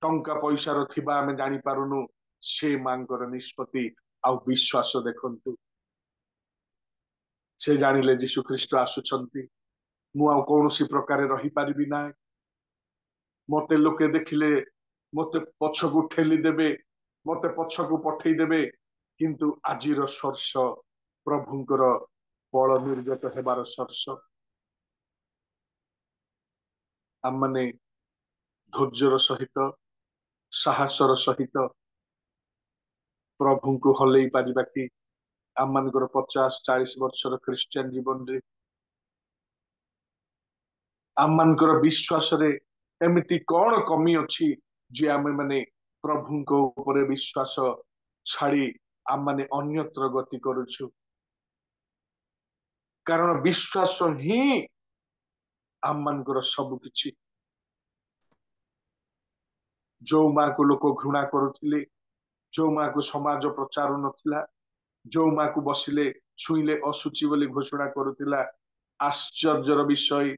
ଟଙ୍କା ପଇସାର ଥିବା ଆମେ ଜାଣିପାରୁନୁ, ସେ ମାଙ୍କର ନିଷ୍ପତ୍ତି ଆଉ ବିଶ୍ୱାସ ଦେଖନ୍ତୁ। ସେ ଜାଣିଲେ ଯୀଶୁ ଖ୍ରୀଷ୍ଟ ଆସୁଛନ୍ତି, ମୁଁ ଆଉ କୌଣସି ପ୍ରକାରେ ରହିପାରିବି ନାହିଁ। ମତେ ଲୋକେ ଦେଖିଲେ ମତେ ପଛକୁ ଠେଲି ଦେବେ, ମତେ ପଛକୁ ପଠେଇ ଦେବେ, କିନ୍ତୁ ଆଜିର ସ୍ପର୍ଶ ପ୍ରଭୁଙ୍କର ବଳ ନିର୍ଗତ ହେବାର ସ୍ପର୍ଶ। ଆମମାନେ ଧୈର୍ଯ୍ୟର ସହିତ ସାହସର ସହିତ ପ୍ରଭୁଙ୍କୁ ହଲେଇ ପାରିବା କି? ଆମମାନଙ୍କର 50-40 ବର୍ଷର ଖ୍ରୀଷ୍ଟିଆନ ଜୀବନରେ ଆମମାନଙ୍କର ବିଶ୍ୱାସରେ ଏମିତି କଣ କମି ଅଛି ଯେ ଆମେ ମାନେ ପ୍ରଭୁଙ୍କ ଉପରେ ବିଶ୍ୱାସ ଛାଡି ଆମମାନେ ଅନ୍ୟତ୍ର ଗତି କରୁଛୁ? କାରଣ ବିଶ୍ୱାସ ହିଁ ଆମମାନଙ୍କର ସବୁ କିଛି। ଯୋଉ ମାକୁ ଲୋକ ଘୃଣା କରୁଥିଲେ, जो माँ को समाज प्रचार नथिला, जो माँ को बसिले छुईले असुचि बोली घोषणा करुतिला। आश्चर्यर विषय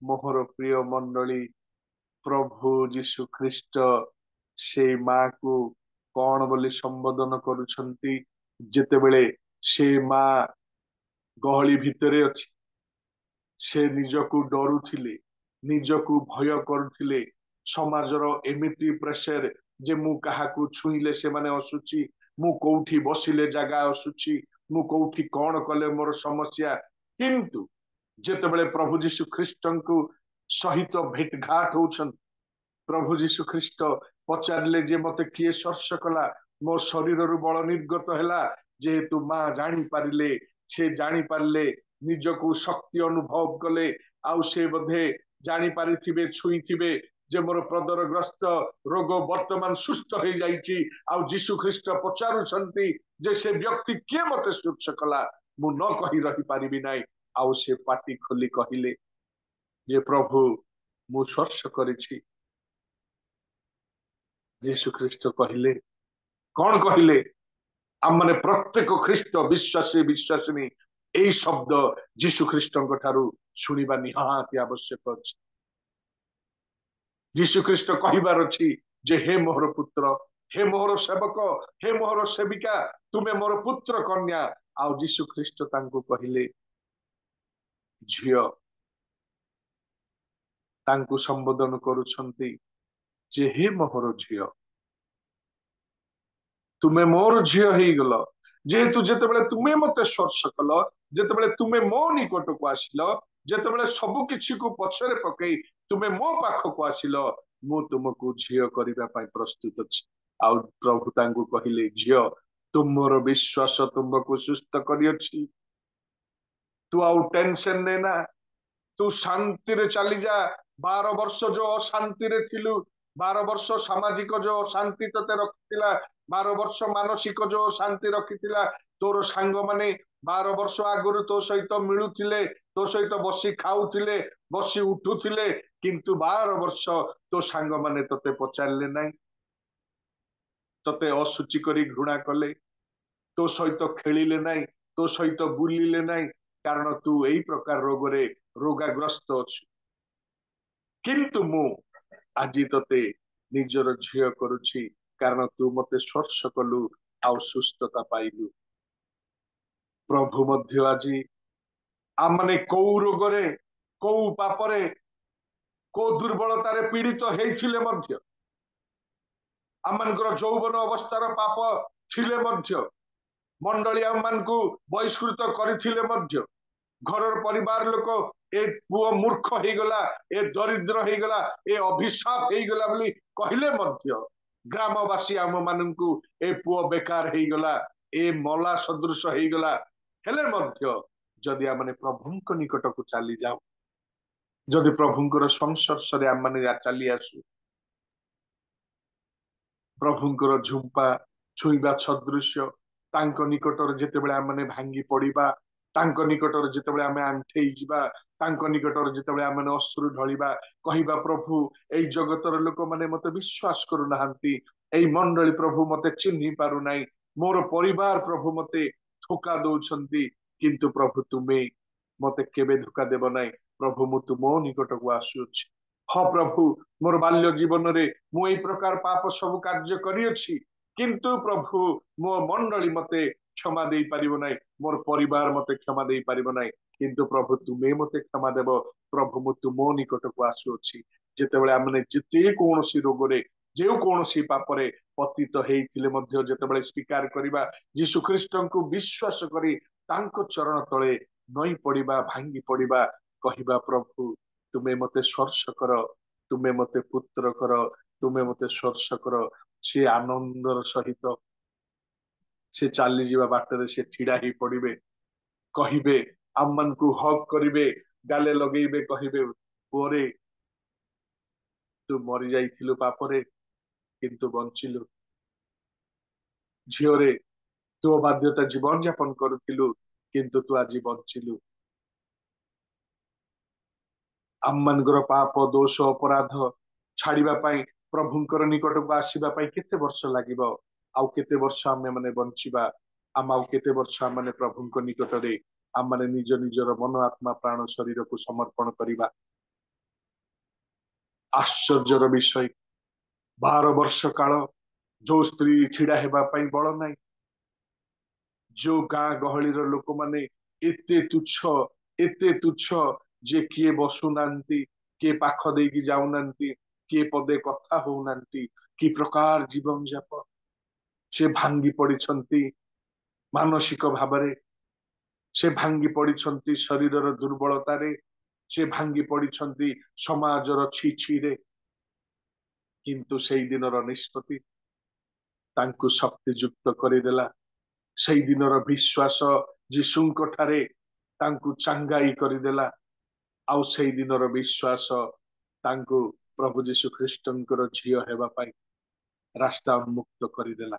मोहर प्रिय मंडली प्रभु जीशु ख्रीस्ट से माँ को कौन बोली संबोधन करुछंती। जेतेबेले से माँ गहली भितरे अछि, से निजकू डरुथिले, निजकू भय करुथिले। समाजर एमिटी प्रेशर जे मु काहाकू छुईले से माने असुची, मु कोठी बसिले जगह असुची, मु कोठी कौन कले मोर समस्या। किंतु जेतेबेले प्रभु जीशु ख्रीस्ट को सहित भेटघाट होउछन, प्रभु जीशु ख्रीस्ट पचारे जे मते किए स्पर्श कला, मो शरीर रु बल निर्गत हैला। जेहेतु माँ जानी पारिले, से जानी पारिले, निजकू शक्ति अनुभव कले, आउ से बोधे जानी पारिथिबे, छुईथिबे जे मोर प्रदरग्रस्त रोग वर्तमान सुस्थ हो जाइछि। आउ जीशु ख्रीस्ट पचारुछंती जे से व्यक्ति किए मते स्पर्श कला, मु न कहि रही पारिबि नाही। आउ से पाटी खोली कहिले जे प्रभु मु स्पर्श करिछि। यीशु ख्रीस्ट कहले, कौन कहले? आम माने प्रत्येक ख्रीस्ट विश्वासी विश्वासिनी यही शब्द जीशु ख्रीस्ट शुणा निहाती आवश्यक अछि। जीशु ख्रीस्ट कहबार अछि जे हे मोहर पुत्र, हे मोहर सेवक, हे मोहर सेविका, तुमे मोर पुत्र कन्या। आउ जीशु ख्रीस्ट तांको कहले झियो, तांको संबोधन करुछंती जे हे मोहर झियो, तुमे मोर झियो हेई गलो। जेहेतु जेतेबेले तुमे मते स्पर्श कल, जेतेबेले तुमे मो निकट को आसिल, जेतेबेले सबु किछि को पछरे पकई तुमे मो पाख को आसिल, मु तुमको झियो करिबा पई प्रस्तुत अछि। आउ प्रभु तांको कहिले झियो, तुमरो विश्वास तुमको सुस्थ करियछि। तू आउ टेंशन लेना, तू शांति रे चली जा। 12 वर्ष जो अशांति रे थिलु, 12 वर्ष सामाजिक जो शांति तते रखितिला, 12 वर्ष मानसिक जो शांति रखितिला, तोर सांग माने 12 वर्ष आगुरु तो सहित मिलुथिले, तो सहित बसी खाउथिले, बसी उठुथिले, किंतु 12 वर्ष तो सांग माने तते पचारले नाही, तते असुचि करी घृणा कले, तो सहित खेलिले नाही, तो सहित बुलिले नाही, कारण तू एई प्रकार रोग रे रोगाग्रस्त अछि। किंतु मु आजि तते निजर झियो करुछि, कारण तू मते स्पर्श कलु आउ सुस्थता पाइलु। प्रभु मध्य आजि आम माने को रोगरे, को पापरे, को दुर्बलतारे पीड़ित हेइथिले मध्य, आमनकर जौवन अवस्थार पाप थिले मध्य, मंडली आम मानकु बहिष्कृत करिथिले मध्य, घर परिवार लोक ए पुओ मूर्ख हो गला, ए दरिद्र हो गला, ए अभिशाप हो गला बोली कहले मध्य, ग्रामवासी आम मानकु ए पुओ बेकार हो गला, ए मला सदृश हो गला, हेले मध्य जदि आमने प्रभुंक निकट को चली जाऊ, जदि प्रभुंकर संस्पर्श रे आम माने चली आसु, प्रभुंकर झुंपा छुईबा सदृश्य तांको निकटर जेतेबेले आम माने भांगी पड़िबा, तांको निकटर जेतेबेले आमे आंठेई जिबा, तांको निकटर जेतेबेले आम माने अश्रु ढलिबा, कहिबा प्रभु एई जगतर लोक माने मते विश्वास करू नाहंती, एई मंडली प्रभु मते चिन्हि पारु नाही, मोर परिवार प्रभु मते धोखा दउछंती, किंतु प्रभु तुमे मते केबे धोखा देब नाही। प्रभु मु तुमो निकट को आसुछि। हाँ प्रभु, मोर बाल्य जीवन रे मु एई प्रकार पाप सब कार्य करियछि, किंतु प्रभु मो मंडली मते क्षमा दे पारिबो नाही, मोर परिवार मते क्षमा दे पारिबो नाही, किंतु प्रभु तुमे मते क्षमा देब। प्रभु मु तुमो निकट को आसुछि। जेतेबेले आमने जेते कोनोसी रोग रे, जे कोनोसी पाप रे पतित हेइथिले मध्य जेतेबेले स्वीकार करिबा, यीशु ख्रीष्टन को विश्वास करी तांको चरण तळे नई पड़िबा, भांगी पड़िबा, कहिबा प्रभु तुमे मते स्पर्श कर, तुमे मते पुत्र कर, तुमे मते स्पर्श कर, से आनंदर सहित से चली जीवा बाटरे से ठिड़ा ही पड़िबे, कहिबे आम मन को हक करिबे, गाले लगेइबे, कहिबे पोरे तू मरी जाइथिलु पापरे किंतु बंचिलु, झियोरे तू बाध्यता जीवन यापन करुथिलु किंतु तू आज बंचिलु। आम मनकर पाप दोष अपराध छाड़िबा पाई, प्रभुंकर निकट को आसीबा पाई केते वर्ष लागिबो, आउ केते वर्ष आमे माने बंचिबा आम आउ केते वर्ष आम माने प्रभुଙ୍କ निकटरे आम माने निज निजर मन आत्मा प्राण शरीर को समर्पण करिबा। आश्चर्यर विषय 12 वर्ष काल जो स्त्री छिड़ा हेबा पई बळ नाही, जो गाँ गहली लोक माने एते तुच्छ जे किए बसुनांती किए पाख देकी जाउनांती किए पदे कथा होउनांती कि प्रकार जीवन जापन से भांगी पड़िछंती मानसिक भावरे, से भांगी पड़िछंती शरीरर दुर्बलतारे, से भांगी पड़िछंती समाजर छिछिरे, किंतु सेई दिनर निष्पत्ति तांकु शक्ति युक्त करिदेला। सेई दिनर विश्वास जीशुंक ठारे तांकु चांगाई करिदेला। आउ सेई दिनर विश्वास तांकु प्रभु जीशु ख्रीष्टंकर झियो हेबा पाई रास्ता उन्मुक्त करिदेला।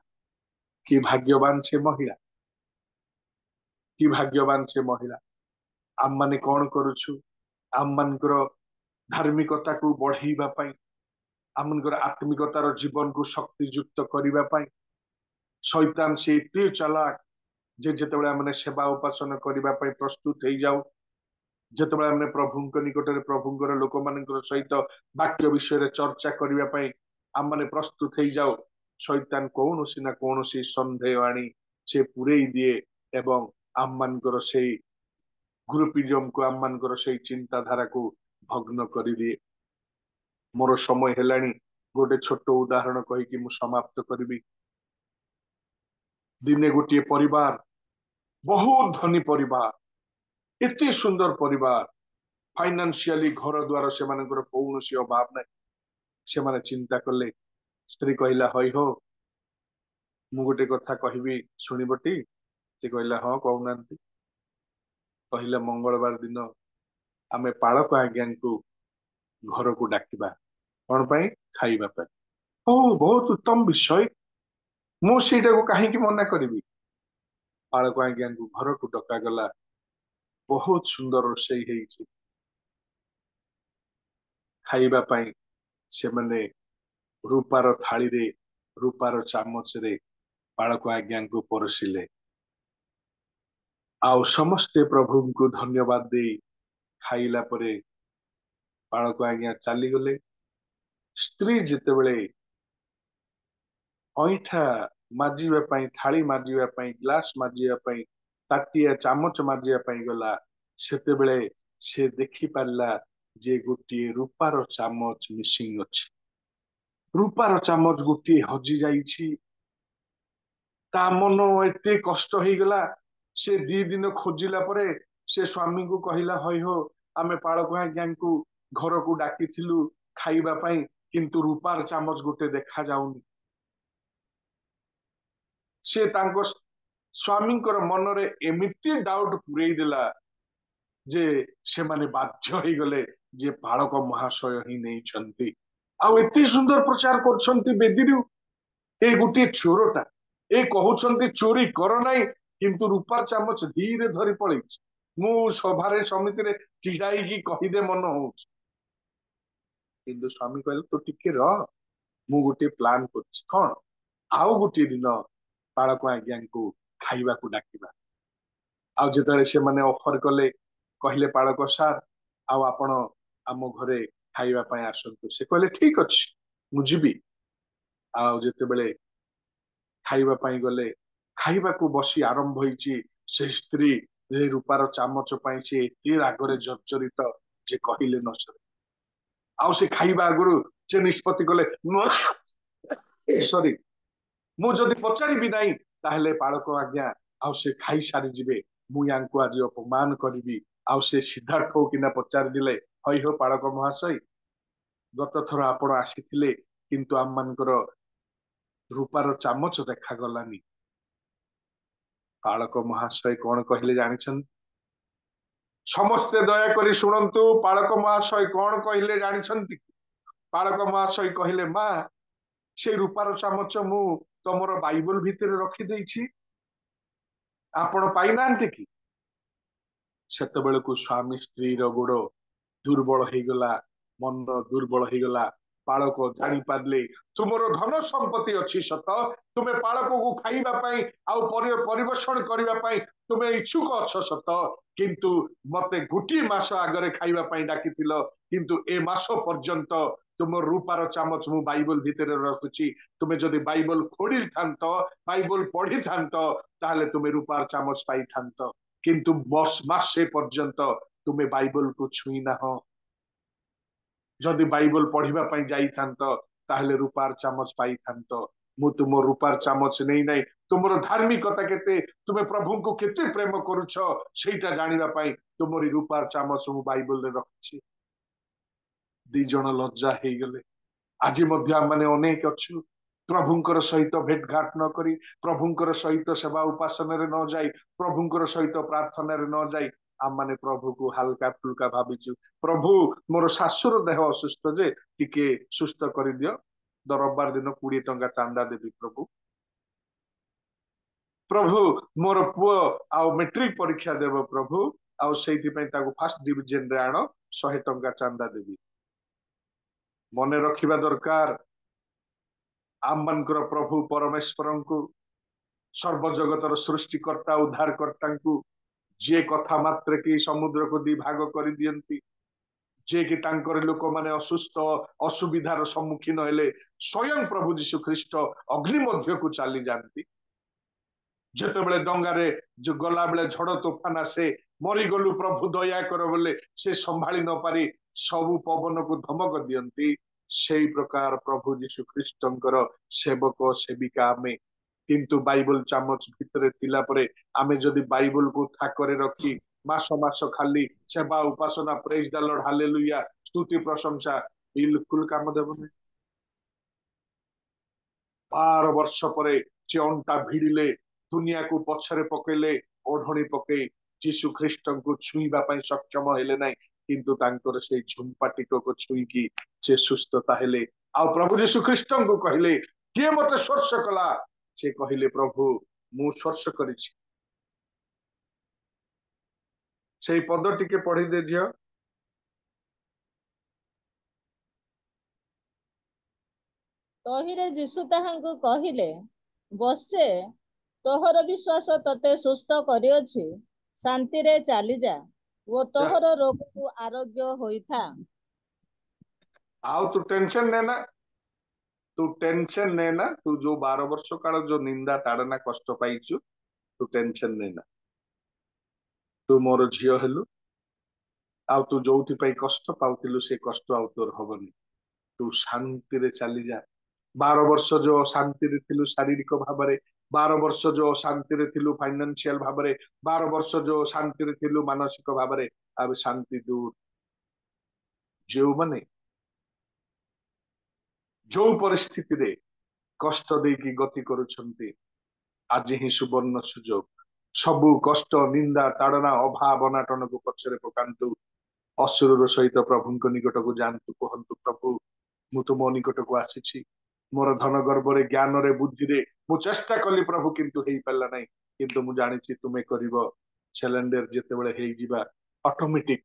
कि भाग्यवान से महिला, कि भाग्यवान से महिला। आम माने कौन करुछु, आम मानकर धार्मिकता को बढ़ाइबा पाई, आम मानकर आत्मिकतार जीवन को शक्ति युक्त करिबा पाई शैतान से एते चालाक जे जेतेबेले आमने सेवा उपासना करिबा पाई प्रस्तुत हेई जाऊ, जेतेबेले आमने प्रभुंक निकटरे प्रभुंकर लोक मानकर सहित वाक्य विषय रे चर्चा करिबा पाई आम माने प्रस्तुत हेई जाऊ, शैतान कौनसी ना कौनसी संदेह आनी से पुरेई दिए एवं आम मानकर सेई ग्रुपिजम को आम मानकर सेई चिंताधारा को भग्न करि दिए। मोर समय हेलानी गोटे छोट उदाहरण कही कि मु समाप्त करिबी। दिने गोटे परिवार, बहुत धनी परिवार, एते सुंदर परिवार, फाइनान्शियली घर द्वार से मानकर कौनसी अभाव नहीं, से माने चिंता कले। स्त्री कहला हई हो मु गोटे कथा कहबी शुणिबटी, से कहला हाँ कहूनांती। कहला मंगलवार दिन आमे पालक आज्ञा को घर को डाकिबा कौन पाई खाइबा पाई। ओ बहुत उत्तम विषय, मु सीटा को कहीं मना करी। पालक आज्ञा को घर को डका गला, बहुत सुंदर रोषई है खाइबा पाई। से माने रूपार थाली रे रूपार चामच रे बालक आज्ञा को परसिले। आउ समस्ते प्रभु को धन्यवाद दे खाइला परे बालक आज्ञा चली गले। स्त्री जितेबले ऐठा माजिबा पाई, थाली माजिबा पाई, ग्लास माजिबा पाई, ताटिया चामच माजिबा पाई गला, सेतेबले से देखि पारला जे गोटे रूपार चामच मिसिंग अछि। रूपार चामच गोटे हजि जाइछि। ता मन एते कष्ट हो गला। से 2 दिन खोजिला परे से स्वामी को कहला हई हो आमे पालक आज्ञा को घर को डाकी थिलु खाइबा पाई, किंतु रूपार चामच गोटे देखा जाउनी। से तांको स्वामी मनरे एमिति डाउट पुरई देला जे से माने बाध्य हो गले जे बालक महाशय ही नहीं छंती। आउ एते सुंदर प्रचार करछंती बेदीरु। ए गुटे चोरटा ए कहउछंती चोरी कर नाही, किंतु रूपार चामच धीरे धरी पळै। मु सभारे समिति रे चिड़ाई की कहिदे मन हो, किंतु स्वामी कहले तो टिके रह, मु गुटे प्लान करछि। कोन आउ गुटे दिन बालक आज्ञा को खाइबा को डाकिबा। आउ जेतले से माने ऑफर कले, कहले पालक सार आउ आपण आम घरे खाइबा पाई आसंतु। से कहले ठीक अछि मु जिबी। आउ जेतेबेले खाइबा पाई गले, खाइबा को बसी आरंभ होईची। से स्त्री रूपार चामच पाई से ए रागरे जर्जरित जे कहिले न सरे। आउ से खाइबा आगुरु से निष्पत्ति कले सॉरी मु जदि पचारिबि नाही ताहले पालक आज्ञा आउ से खाई सारी जिबे, मु यांको आज अपमान करिबि। आउ से सीधा ठोकिना पचारि दिले हई हो पालक महाशय गत थर आपण आसीथिले, किंतु आम मानकर रूपार चामच देखा गलानी। पालक महाशय कौन कहले जानिछन? समस्ते दया करी शुणंतु। पालक महाशय कौन कहले जानिछंती? पालक महाशय कहले मां से रूपार चामच मु तमर बाइबल भितर रखी देइछि, आपण पाई नांती कि? सेतेबेले को स्वामी स्त्री रो गोड़ दुर्बल हो गला, मन दुर्बल हो गला। पालक जानी पारले तुमर धन संपत्ति अच्छी सत तुम्हें पालक को खाइबा पई आउ परिवेषण करबा पई तुम्हें इच्छुक अच्छ सत किंतु मते गोटी मास आगरे खाइबा पई डाकितिलो किंतु ए मास पर्यंत तुम रूपार चामच मु बाइबल भितर रखुची तुम्हें जदि बाइबल खोड़ी थांत बाइबल पढ़ी थांत ताहले तुम्हें रूपार चामच पाई थांत किंतु मासे पर्यंत तुम्हें बाइबल को छुई ना हो जदि बाइबल पढ़िबा पई जाई थांत ताहले रूपार चामच पाई थांत मु तुम रूपार चामच नहीं नहीं तुमर धार्मिकता केते तुम्हें प्रभु को केते प्रेम करूछ सेटा जानिबा पई तुमरी रूपार चामच मु बाइबल रे रखछि दी जण लज्जा हे गले आज मध्य माने अनेक अच्छु प्रभुंकर सहित भेटघाट न करी प्रभुंकर सहित सेवा उपासना रे न जाई प्रभुंकर सहित प्रार्थना रे न जाई आम माने प्रभु को हल्का फुल्का भाविचु प्रभु मोर शाशुर देह असुस्थ जे टिके सुस्थ कर दियो रविवार दिन 20 टंका चांदा देवी प्रभु प्रभु मोर पुओ आउ मेट्रिक परीक्षा देव प्रभु आउ सेठी पई ताको फर्स्ट डिवीजन रे आनो 100 टंका चांदा देवी मने रखिबा दरकार आम मनकर प्रभु परमेश्वर को सर्वजगतर सृष्टिकर्ता उद्धारकर्ता को जे कथा मात्र कि समुद्र को दी भाग कर दियंती जे कि तांकर लोक माने असुस्थ असुविधार सम्मुखीन हेले स्वयं प्रभु जीशु ख्रीस्ट अग्नि मध्य को चली जाती जेते बेले डंगारे जो गला बेले झड़ तोफान आसे मरीगलु प्रभु दया कर बोले से संभाली न पारी सबु पवन को धमक दियंती से प्रकार प्रभु जीशु ख्रीष्टंकर सेवक सेविका आमे किंतु बाइबल चामच भितर तिला परे आमे जदि बाइबल को थाकरे रखी मास मास खाली सेवा उपासना प्रेज द लॉर्ड हालेलुया स्तुति प्रशंसा बिल्कुल काम देबने 12 वर्ष परे जे अंटा भिड़िले दुनिया को पछरे पकेले ओढ़णी पके जीशु ख्रीष्ट को छुईबा पई सक्षम हेले नै किंतु तांकर से झुंपाटिक को छुई की से सुस्थता हेले आ प्रभु जीशु ख्रीष्ट को कहले के मते स्पर्श कला से कहले प्रभु मु स्पर्श करिछि से पद टिके पढ़ी दे दियो तहिरे जीशु ताहांकु कहिले बसे तोहर विश्वास तते सुस्थ करियोछि शांति रे चली जा वो तोहर रोग को आरोग्य होइथा आउ तू टेंशन लेना तू जो 12 वर्ष काल जो निंदा ताड़ना कष्ट पाइछु तू टेंशन लेना तू मोर झियो हेलु आउ तू जोथि पई कष्ट पाउतिलु से कष्ट आउ तोर हबनी तू शांति रे चली जा 12 वर्ष जो शांति रे थिलु शारीरिक भाबरे 12 वर्ष जो शांति रे थिलु फाइनेंशियल भाबरे 12 वर्ष जो शांति रे थिलु मानसिक भाबरे अब शांति दूर जो माने जो परिस्थिति रे कष्ट दे की गति करूछंती आज ही सुवर्ण सुजोग सबु कष्ट निंदा ताड़ना अभाव अनाटन को पछरे पकांतु असुर सहित प्रभु को निकट को जानतु कहंतु प्रभु मु तुम निकट को आसीछि मोर धन गर्भ रे ज्ञान रे बुद्धि रे मु चेष्टा कली प्रभु किंतु हेई पल्ला नै किंतु मु जानिछि तुमे करिवो सिलेंडर जेते बेले हेई जिबा ऑटोमेटिक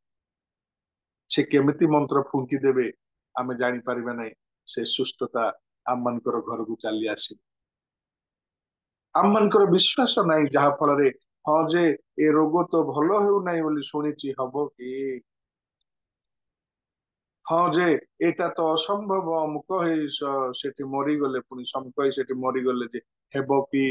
से केमिति मंत्र फुंकी देबे आमे जानि परिबा नै से सुस्थता आम मनकर घर को चली आसी आम मनकर विश्वास नहीं जहा फल रे हाँ जे ए रोग तो भलो हेउ नाही बोली सुनिछि हबो कि हाँ जे एटा तो असंभव मुक सेठी मरी गले पुनी समकई सेठी मरी गले जे हेबो कि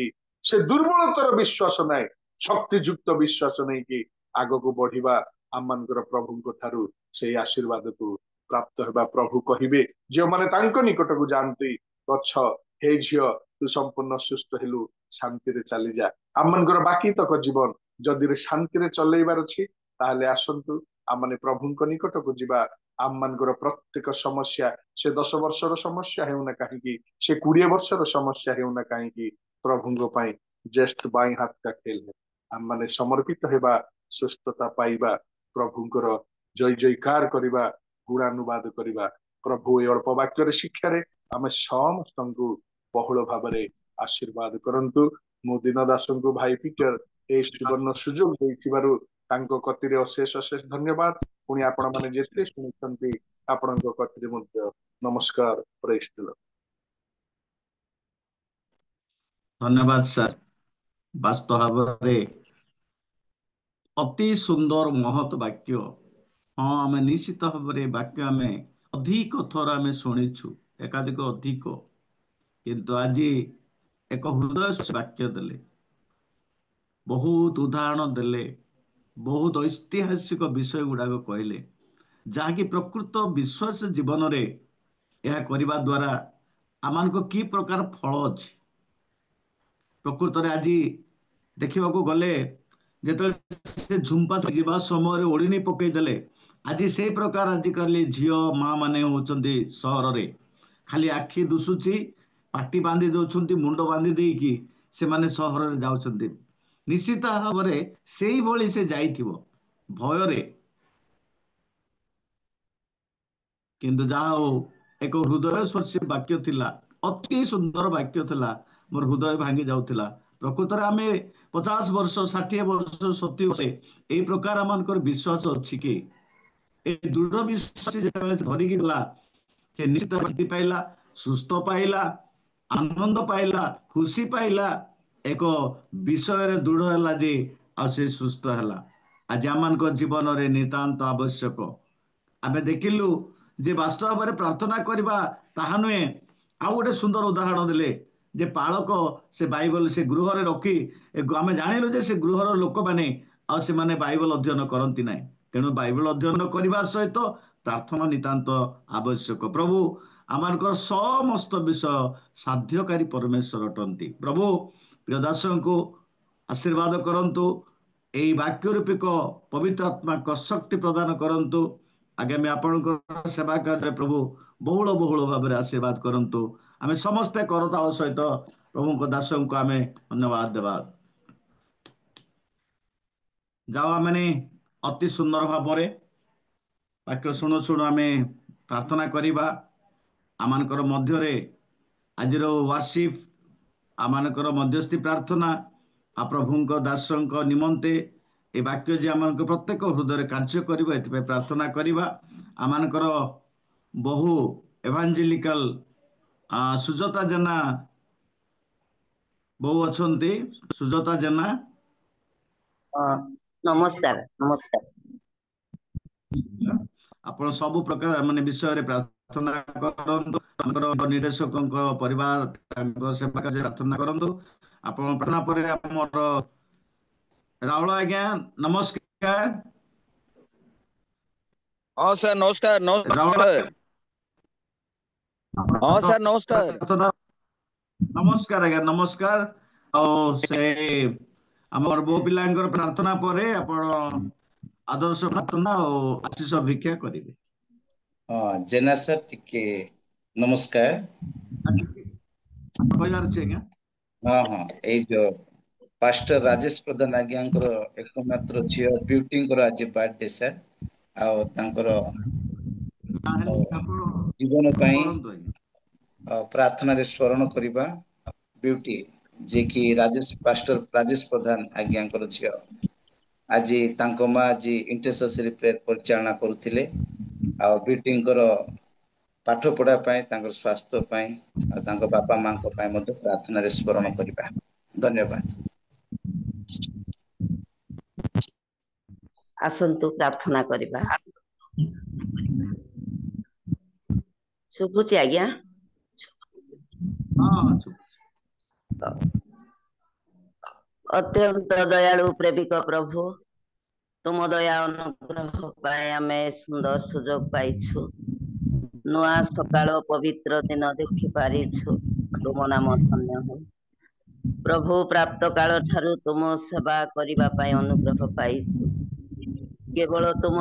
से दुर्बलतर विश्वास नाही शक्तियुक्त विश्वास नहीं कि आग को बढ़िबा आम मनकर प्रभु को ठारू से आशीर्वाद को प्राप्त हेबा प्रभु कहिबे जो माने तांको निकट को जानती गच्छ हे झियो तू संपूर्ण सुस्थ हेलु शांति रे चली जा आम मनकर बाकी तक जीवन जदि रे शांति रे चलेइबार अछि ताहले आसंतु आम माने प्रभु को निकट को जीवा आम मनकर प्रत्येक समस्या से 10 वर्षर समस्या हेउ ना काहे से 20 वर्षर समस्या हेउ ना काहे प्रभु को पाई जस्ट बाई हाथ का खेल है आम माने समर्पित हेबा सुस्थता पाइबा प्रभुंकर जय जयकार करिबा गुणानुवाद करिबा प्रभु ए अल्प वाक्य रे शिक्षा रे आमे समस्त को बहुल भाबरे आशीर्वाद करंतु मु दीनदास को भाई पीटर ए सुवर्ण सुजोग देथिबारु तांको कतिरे अशेष अशेष धन्यवाद पुणी आपण माने जेते शुणुछंती आपणक कथरे मध्य नमस्कार प्रेज द लॉर्ड। धन्यवाद सर। वास्तव भाव अति सुंदर महत वाक्य। हाँ आम निश्चित भाव में वाक्य आम अधिक थर आम शुणीचु एकाधिक अधिक किंतु आज एक हृदय वाक्य देले बहुत उदाहरण देले बहुत ऐतिहासिक विषय गुड़ाक कहले जहाँकि प्रकृत विश्वास जीवन रे यह करने द्वारा आम कि प्रकार फल अच्छी प्रकृत में आज देखा गले जिते झुंपा जा समय ओढ़ी पकईदे आज से प्रकार आजिकल झील माँ मैंने होती सहर रे खाली आखि दुशुची पाटी बांधी दौरान मुंड बांधी देकी से माने सहर रे जाउछन्ति निश्चित भाव से भली से जाइथिबो भय रे किंतु जहा हो एक हृदय स्पर्शी वाक्य थिला अति सुंदर वाक्य थिला मोर हृदय भांगी जाउथिला प्रकृत रे आमे 50 वर्ष 60 वर्ष 70 वर्ष ए प्रकार आमनकर विश्वास अछि कि ए दृढ़ विश्वास जेतेबेले धरि गला से निश्चित शांति पाइला सुस्थ पाइला आनंद पाइला खुशी पाइला एक विषय रे दृढ़ हैला जे आ से सुस्थ हैला आज आमनकर जीवन रे नितांत आवश्यक आमे देखिलु जे वास्तव भाव प्रार्थना करबा ताहा नुहे आउ गोटे सुंदर उदाहरण देले जे पालक से बाइबल से गृह रे रखी आमे जानिलु जे से गृहर लोक माने आ से माने बाइबल अध्ययन करंती नाही तेणु बाइबल अध्ययन करबा सहित प्रार्थना नितांत आवश्यक प्रभु आमनकर समस्त विषय साध्यकारी परमेश्वर अटंती प्रभु प्रियदास को आशीर्वाद करंतु एई वाक्य रूपिक पवित्र आत्मा को शक्ति प्रदान करंतु आगामी आपण सेवा कार्य प्रभु बहुल बहुल भाव में आशीर्वाद करंतु आमे समस्ते करताल सहित प्रभु को दास को आमे धन्यवाद देवा जाओ मैंने अति सुंदर भाव में वाक्य शुणु शुणु आमे प्रार्थना करिबा आमानकर मध्य आज वर्शिप आमानकर मध्यस्थी प्रार्थना आ प्रभु दास निमंते ए वाक्य जे आम प्रत्येक हृदय कार्य करिबा एथि प्रार्थना करिबा आमानकर बहु एवांजेलिकल सुजाता जेना बहु अछंती सुजाता जेना नमस्कार नमस्कार आपण सब प्रकार माने विषय रे प्रार्थना करंतु हमर निर्देशक परिवार सेवा कार्य प्रार्थना करंतु आपण प्रार्थना पर हमर राहुल आज्ञा नमस्कार। हाँ सर नमस्कार नमस्कार। हाँ सर नमस्कार नमस्कार आज्ञा नमस्कार से हमर बो पिलांकर प्रार्थना परे आपण आदर्श प्रार्थना और आशीष भिक्षा करिवे। हाँ जेना सर टिके नमस्कार कहयार छै आज्ञा हाँ हाँ ए जो पास्टर राजेश प्रधान आज्ञांकर एकमात्र झियो ब्यूटींकर आज बर्थडे सर आउ तांकर जीवन पई प्रार्थना रे स्मरण करिबा ब्यूटी जे कि राजेश पास्टर राजेश प्रधान आज्ञांकर झियो आज तांको मा आज इंटरसेसरी प्रेयर परिचालना करुथिले आ ब्यूटींकर पाठ पढ़ा पाए तांकर स्वास्थ्य पाए आ तांको बापा मां को पाए मध्य प्रार्थना रे स्मरण करिबा धन्यवाद। आसंतु प्रार्थना करिबा सुबुची आज्ञा अत्यंत दयालु प्रेमिक प्रभु तुम दया अनुग्रह पाए आमे सुंदर सुजोग पाइछु नुआ सकाळ पवित्र दिन देखि पारिछु तुम नाम धन्य हो प्रभु प्राप्त काल ठारू तुम सेवा करिबा पाए अनुग्रह पाइछु केवल तुम